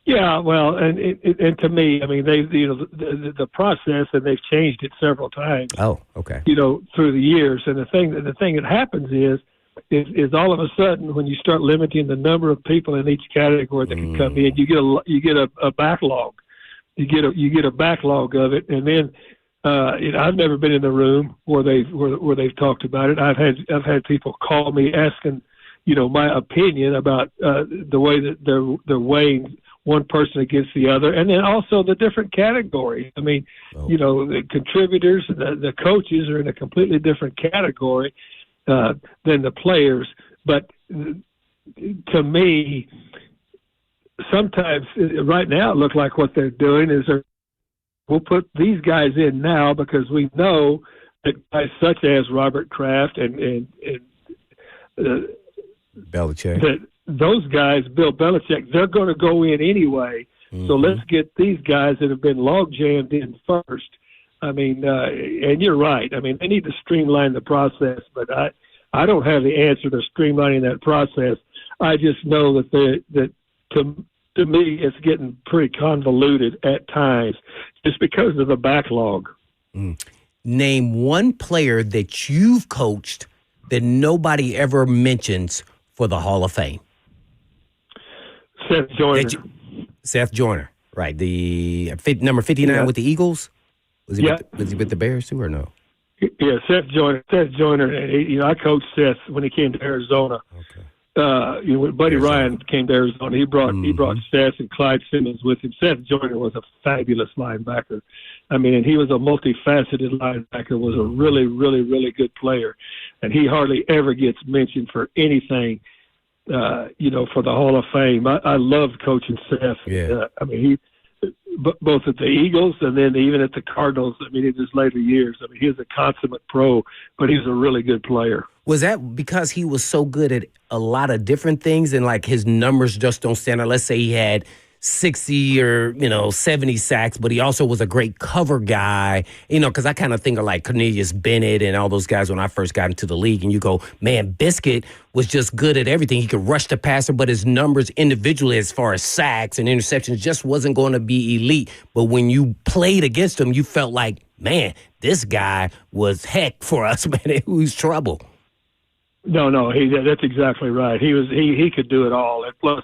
Yeah, well, and to me, I mean, the process, and they've changed it several times. Oh, okay. Through the years, and the thing that happens is all of a sudden when you start limiting the number of people in each category that can come in, you get a backlog. You get a backlog of it, and then I've never been in the room where they've talked about it. I've had people call me asking, my opinion about the way that they're weighing one person against the other, and then also the different categories. I mean, the contributors, the coaches are in a completely different category than the players. But to me, sometimes right now it looks like what they're doing is we'll put these guys in now because we know that guys such as Robert Kraft and Belichick, that those guys, Bill Belichick, they're going to go in anyway. Mm-hmm. So let's get these guys that have been log jammed in first. I mean, and you're right. I mean, they need to streamline the process, but I don't have the answer to streamlining that process. I just know that to me, it's getting pretty convoluted at times just because of the backlog. Name one player that you've coached that nobody ever mentions for the Hall of Fame. Seth Joyner. Seth Joyner, right. The number 59 with the Eagles? Was he with the Bears too or no? Yeah, Seth Joyner. Seth Joyner, I coached Seth when he came to Arizona. Okay. When Buddy Ryan came to Arizona, he brought Seth and Clyde Simmons with him. Seth Joyner was a fabulous linebacker. I mean, and he was a multifaceted linebacker, was a really, really, really good player. And he hardly ever gets mentioned for anything, for the Hall of Fame. I loved coaching Seth. Yeah. I mean, both at the Eagles and then even at the Cardinals, I mean, in his later years. I mean, he was a consummate pro, but he was a really good player. Was that because he was so good at a lot of different things and, like, his numbers just don't stand out? Let's say he had 60 or, 70 sacks, but he also was a great cover guy, because I kind of think of like Cornelius Bennett and all those guys when I first got into the league. And you go, man, Biscuit was just good at everything. He could rush the passer, but his numbers individually as far as sacks and interceptions just wasn't going to be elite. But when you played against him, you felt like, man, this guy was heck for us, man. It was trouble. No, that's exactly right. He could do it all. And plus,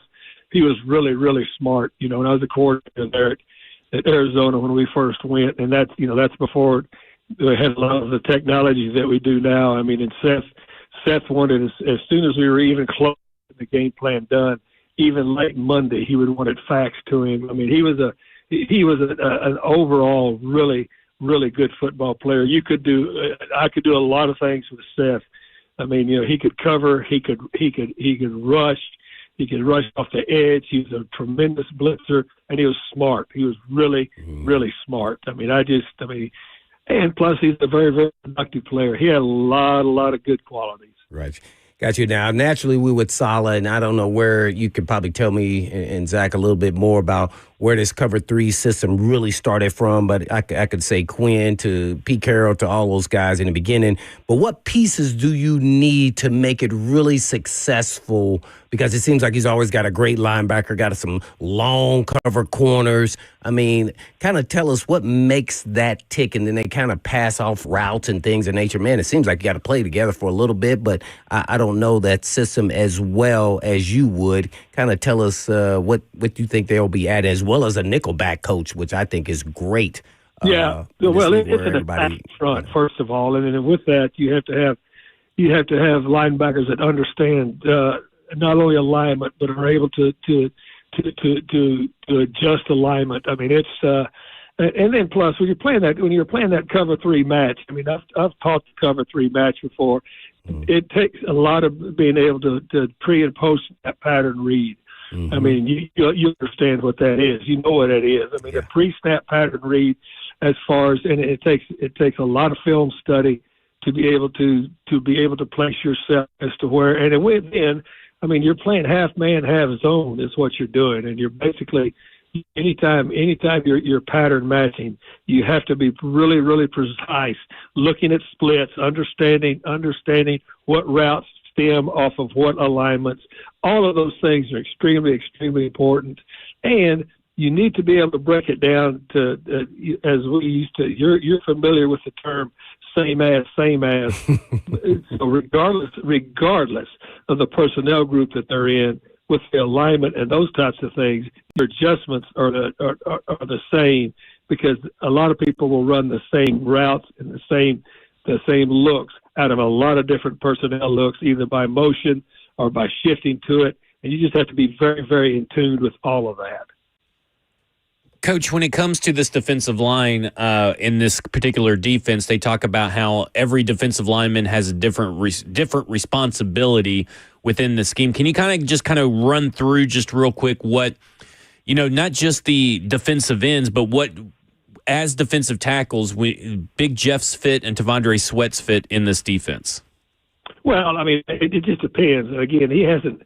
he was really, really smart. When I was a coordinator there at Arizona when we first went, and that's before we had a lot of the technologies that we do now. I mean, and Seth wanted as soon as we were even close to the game plan done, even late Monday, he would want it faxed to him. I mean, he was an overall really, really good football player. I could do a lot of things with Seth. I mean, he could cover, he could rush. He could rush off the edge. He was a tremendous blitzer, and he was smart. He was really, really smart. And plus he's a very, very productive player. He had a lot of good qualities. Right. Got you. Now, naturally, we with Saleh, and I don't know where you could probably tell me and Zach a little bit more about where this cover 3 system really started from, but I could say Quinn to Pete Carroll to all those guys in the beginning. But what pieces do you need to make it really successful? Because it seems like he's always got a great linebacker, got some long cover corners. I mean, kind of tell us what makes that tick, and then they kind of pass off routes and things of nature. Man, it seems like you got to play together for a little bit, but I don't know that system as well as you would. Kind of tell us what you think they'll be at, as well as a nickelback coach, which I think is great. Yeah, well, it's an attack front, first of all, and then with that, you have to have linebackers that understand not only alignment but are able to adjust alignment. I mean, it's and then plus when you're playing that cover 3 match. I mean, I've taught the cover 3 match before. It takes a lot of being able to pre and post that pattern read. Mm-hmm. I mean, you understand what that is. You know what it is. I mean, a pre-snap pattern read, and it takes a lot of film study to be able to place yourself as to where. And within, I mean, you're playing half man, half zone is what you're doing, and you're basically anytime you're pattern matching, you have to be really, really precise, looking at splits, understanding what routes stem off of what alignments. All of those things are extremely, extremely important, and you need to be able to break it down to as we used to. You're familiar with the term same as. So regardless of the personnel group that they're in, with the alignment and those types of things, your adjustments are the same, because a lot of people will run the same routes and the same looks out of a lot of different personnel looks, either by motion or by shifting to it. And you just have to be very, very in tune with all of that. Coach, when it comes to this defensive line in this particular defense, they talk about how every defensive lineman has a different responsibility within the scheme. Can you kind of run through just real quick what, not just the defensive ends, but what as defensive tackles, Big Jeff's fit and Tavondre Sweat's fit in this defense? Well, I mean, it just depends. Again, he hasn't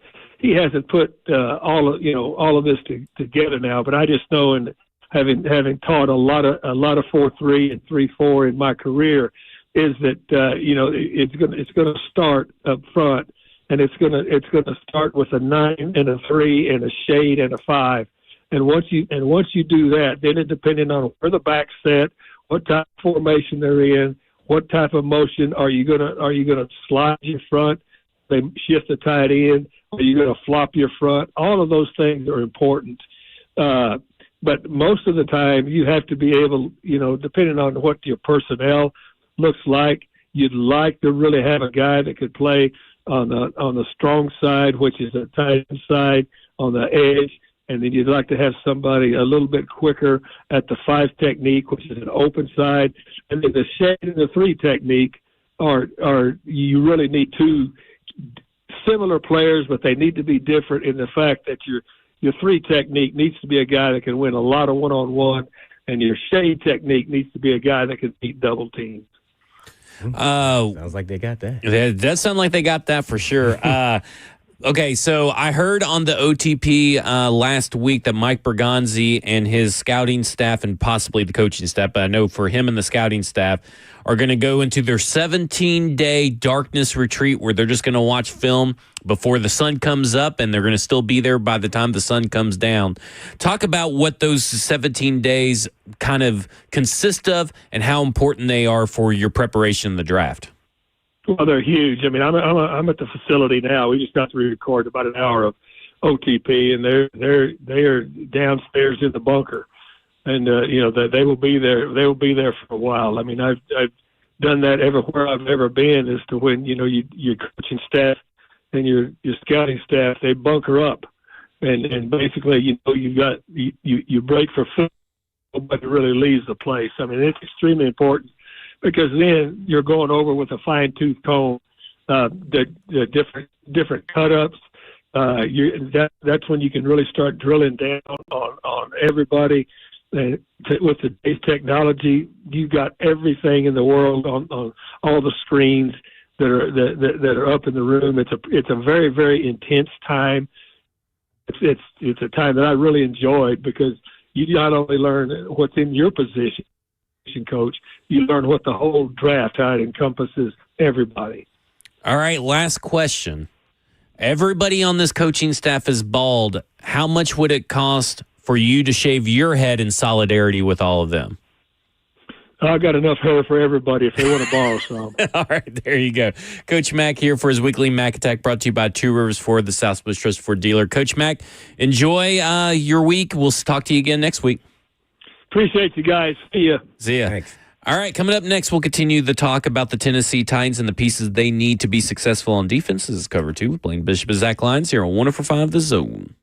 put all of this together now. But I just know, and having taught a lot of 4-3 and 3-4 in my career, is that it's going to start up front, and it's going to start with a 9 and a 3 and a shade and a 5. And once you do that, then it depending on where the back's set, what type of formation they're in, what type of motion are you gonna slide your front, they shift the tight end, are you gonna flop your front? All of those things are important. But most of the time you have to be able, depending on what your personnel looks like, you'd like to really have a guy that could play on the strong side, which is the tight end side, on the edge. And then you'd like to have somebody a little bit quicker at the 5 technique, which is an open side. And then the shade and the 3 technique are you really need 2 similar players, but they need to be different in the fact that your 3 technique needs to be a guy that can win a lot of one-on-one, and your shade technique needs to be a guy that can beat double teams. Sounds like they got that. It does sound like they got that for sure. Okay, so I heard on the OTP last week that Mike Bergonzi and his scouting staff and possibly the coaching staff, but I know for him and the scouting staff, are going to go into their 17-day darkness retreat where they're just going to watch film before the sun comes up, and they're going to still be there by the time the sun comes down. Talk about what those 17 days kind of consist of and how important they are for your preparation in the draft. Well, they're huge. I mean, I'm at the facility now. We just got to record about an hour of OTP, and they are downstairs in the bunker, and they will be there. They will be there for a while. I mean, I've done that everywhere I've ever been. As to when your coaching staff and your scouting staff, they bunker up, and basically you break for food, nobody really leaves the place. I mean, it's extremely important. Because then you're going over with a fine-tooth comb the different cut-ups. That's when you can really start drilling down on everybody. And with today's technology, you've got everything in the world on all the screens that are up in the room. It's a very, very intense time. It's a time that I really enjoyed because you not only learn what's in your position, coach, you learn what the whole draft, how it encompasses everybody. All right, last question. Everybody on this coaching staff is bald. How much would it cost for you to shave your head in solidarity with all of them? I got enough hair for everybody if they want to borrow some. All right, there you go. Coach Mack here for his weekly Mack Attack, brought to you by Two Rivers Ford, the Southwest Trust Ford dealer. Coach Mack, enjoy your week. We'll talk to you again next week. Appreciate you guys. See ya. See ya. Thanks. All right, coming up next, we'll continue the talk about the Tennessee Titans and the pieces they need to be successful on defense. This is Cover 2 with Blaine Bishop and Zach Lyons here on 104.5 The Zone.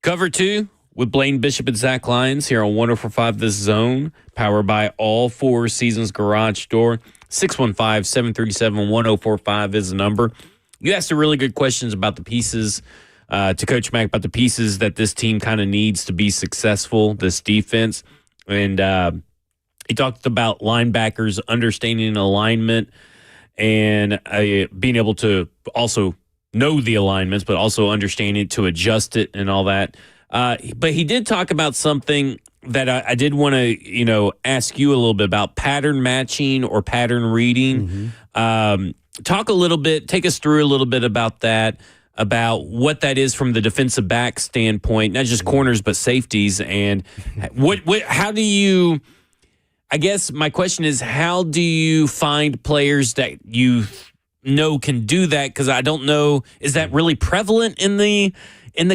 Cover 2 with Blaine Bishop and Zach Lyons here on 104.5 The Zone, powered by All Four Seasons Garage Door. 615-737-1045 is the number. You asked some really good questions about the pieces to Coach Mack, about the pieces that this team kind of needs to be successful, this defense. And he talked about linebackers understanding alignment and being able to also know the alignments, but also understand it to adjust it and all that. But he did talk about something that I did want to, ask you a little bit about: pattern matching or pattern reading. Talk a little bit, take us through a little bit about that, about what that is from the defensive back standpoint, not just corners, but safeties. And how do you, I guess my question is, how do you find players that you can do that? Because I don't know, is that really prevalent in the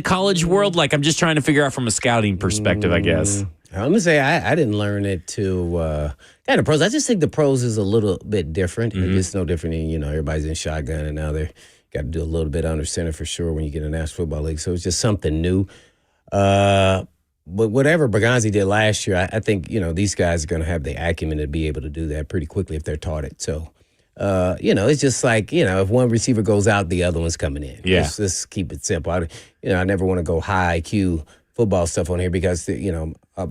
college world? Like, I'm just trying to figure out from a scouting perspective, I guess. I'm going to say I didn't learn it to kind of pros. I just think the pros is a little bit different. It's no different than, everybody's in shotgun, and now they're got to do a little bit under center for sure when you get in the National Football League. So it's just something new. But whatever Berganzi did last year, I think, these guys are going to have the acumen to be able to do that pretty quickly if they're taught it. So, it's just like, if one receiver goes out, the other one's coming in. Yeah. Let's keep it simple. I never want to go high IQ football stuff on here because,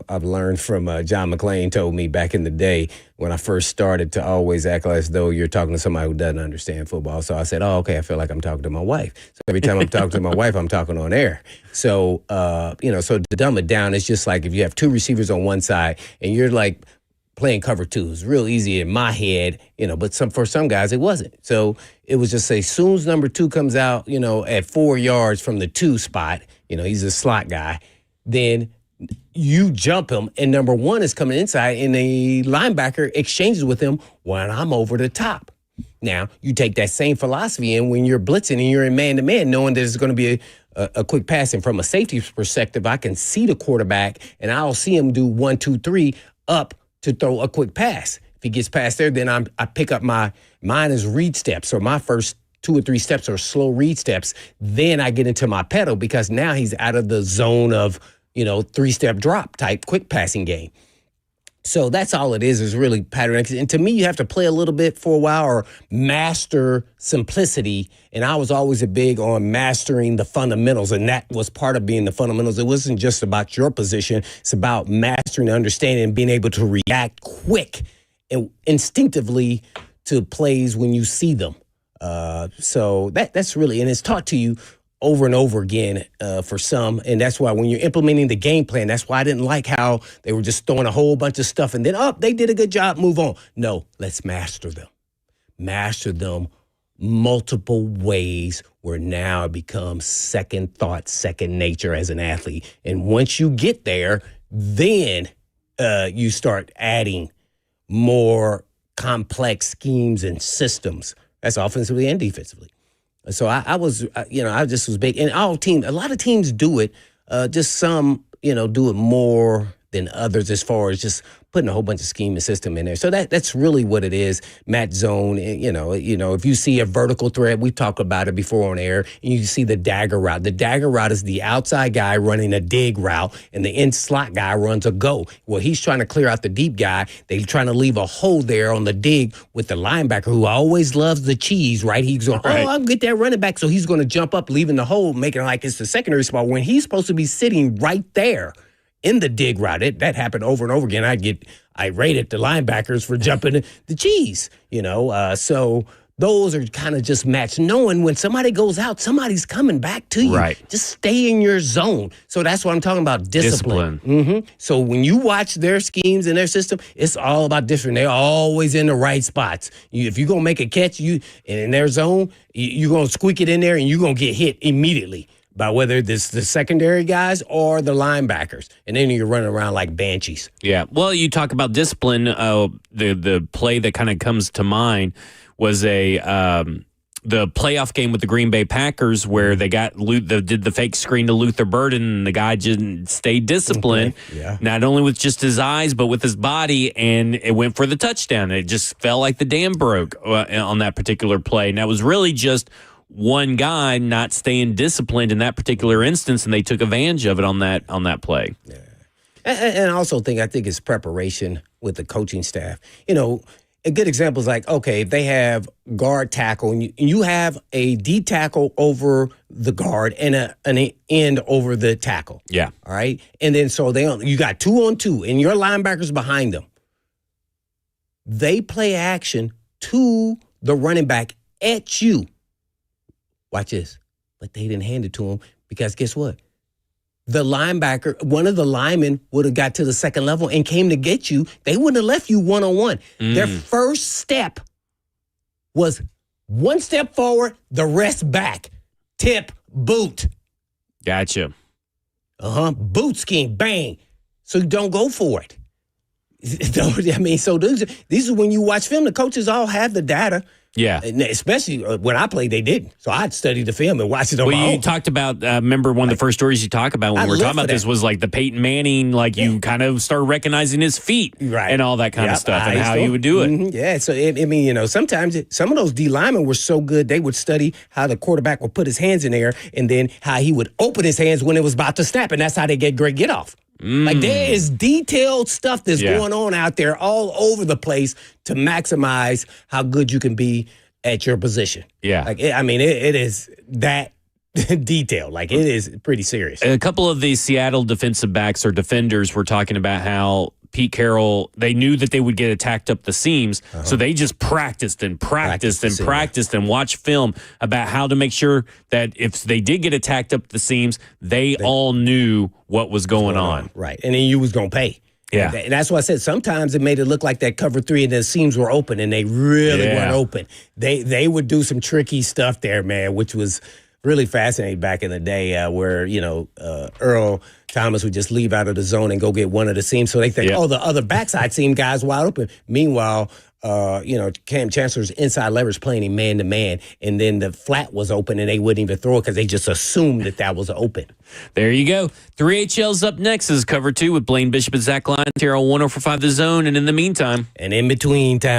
I've learned from John McClain told me back in the day when I first started to always act as though you're talking to somebody who doesn't understand football. So I said, okay, I feel like I'm talking to my wife. So every time I'm talking to my wife, I'm talking on air. So, so to dumb it down, it's just like if you have two receivers on one side and you're like playing cover two. It's real easy in my head, but for some guys it wasn't. So it was just as soon as number two comes out, at 4 yards from the 2 spot, he's a slot guy, then you jump him, and number one is coming inside, and the linebacker exchanges with him when I'm over the top. Now, you take that same philosophy in when you're blitzing and you're in man-to-man, knowing there's going to be a quick pass. And from a safety perspective, I can see the quarterback, and I'll see him do 1, 2, 3 up to throw a quick pass. If he gets past there, then I pick up mine is read steps, or my first 2 or 3 steps are slow read steps. Then I get into my pedal because now he's out of the zone of 3-step drop type quick passing game. So that's all it is really pattern. And to me, you have to play a little bit for a while or master simplicity. And I was always a big on mastering the fundamentals. And that was part of being the fundamentals. It wasn't just about your position. It's about mastering, understanding, and being able to react quick and instinctively to plays when you see them. So that's really, and it's taught to you over and over again for some. And that's why when you're implementing the game plan, that's why I didn't like how they were just throwing a whole bunch of stuff and then, they did a good job, move on. No, let's master them. Master them multiple ways where now it becomes second thought, second nature as an athlete. And once you get there, then you start adding more complex schemes and systems. That's offensively and defensively. So I just was big. And a lot of teams do it. Just some, do it more than others as far as just putting a whole bunch of scheme and system in there. So that's really what it is. Match zone, if you see a vertical threat, we talked about it before on air, and you see the dagger route. The dagger route is the outside guy running a dig route, and the in slot guy runs a go. Well, he's trying to clear out the deep guy. They're trying to leave a hole there on the dig with the linebacker who always loves the cheese, right? He's going, I'll get that running back. So he's going to jump up, leaving the hole, making it like it's the secondary spot when he's supposed to be sitting right there in the dig route. That happened over and over again. I get irate at the linebackers for jumping the cheese, So those are kind of just matched. Knowing when somebody goes out, somebody's coming back to you. Right. Just stay in your zone. So that's what I'm talking about, discipline. So when you watch their schemes and their system, it's all about discipline. They're always in the right spots. If you're going to make a catch in their zone, you're going to squeak it in there and you're going to get hit immediately by whether it's the secondary guys or the linebackers. And then you're running around like banshees. Yeah. Well, you talk about discipline. The play that kind of comes to mind was the playoff game with the Green Bay Packers where they did the fake screen to Luther Burden, and the guy didn't stay disciplined, not only with just his eyes, but with his body, and it went for the touchdown. It just felt like the dam broke on that particular play. And that was really just one guy not staying disciplined in that particular instance, and they took advantage of it on that play. Yeah. And I also think it's preparation with the coaching staff. You know, a good example is like, okay, if they have guard tackle and you have a D tackle over the guard and an end over the tackle. Yeah. All right. And then so you got 2-on-2 and your linebackers behind them. They play action to the running back at you. Watch this. But they didn't hand it to him because guess what? The linebacker, one of the linemen would have got to the second level and came to get you. They wouldn't have left you one-on-one. Their first step was one step forward, the rest back. Tip, boot. Gotcha. Boot scheme, bang. So don't go for it. I mean, so these are when you watch film, the coaches all have the data. Yeah. And especially when I played, they didn't. So I'd study the film and watch it on my own. You talked about, remember one of the first stories you talk about when we were talking about this was like the Peyton Manning, like you kind of start recognizing his feet and all that kind of stuff and how he would do it. Mm-hmm. Yeah, so I mean, you know, sometimes some of those D linemen were so good, they would study how the quarterback would put his hands in there and then how he would open his hands when it was about to snap, and that's how they get great get off. Like there is detailed stuff that's going on out there all over the place to maximize how good you can be at your position. Yeah. Like, it is that detailed. Like, it is pretty serious. A couple of these Seattle defensive backs or defenders were talking about how Pete Carroll, they knew that they would get attacked up the seams, so they just practiced and watched film about how to make sure that if they did get attacked up the seams, they all knew what was going on. Right. And then you was going to pay. Yeah. And that's why I said sometimes it made it look like that cover three and the seams were open, and they really weren't open. They would do some tricky stuff there, man, which was really fascinating back in the day where, you know, Earl Thomas would just leave out of the zone and go get one of the seams. So they think, the other backside seam guy's wide open. Meanwhile, you know, Cam Chancellor's inside leverage playing him man-to-man, and then the flat was open, and they wouldn't even throw it because they just assumed that was open. There you go. 3HL's up next is Cover 2 with Blaine Bishop and Zach Lyons here on 104.5 The Zone. And in the meantime. And in between time.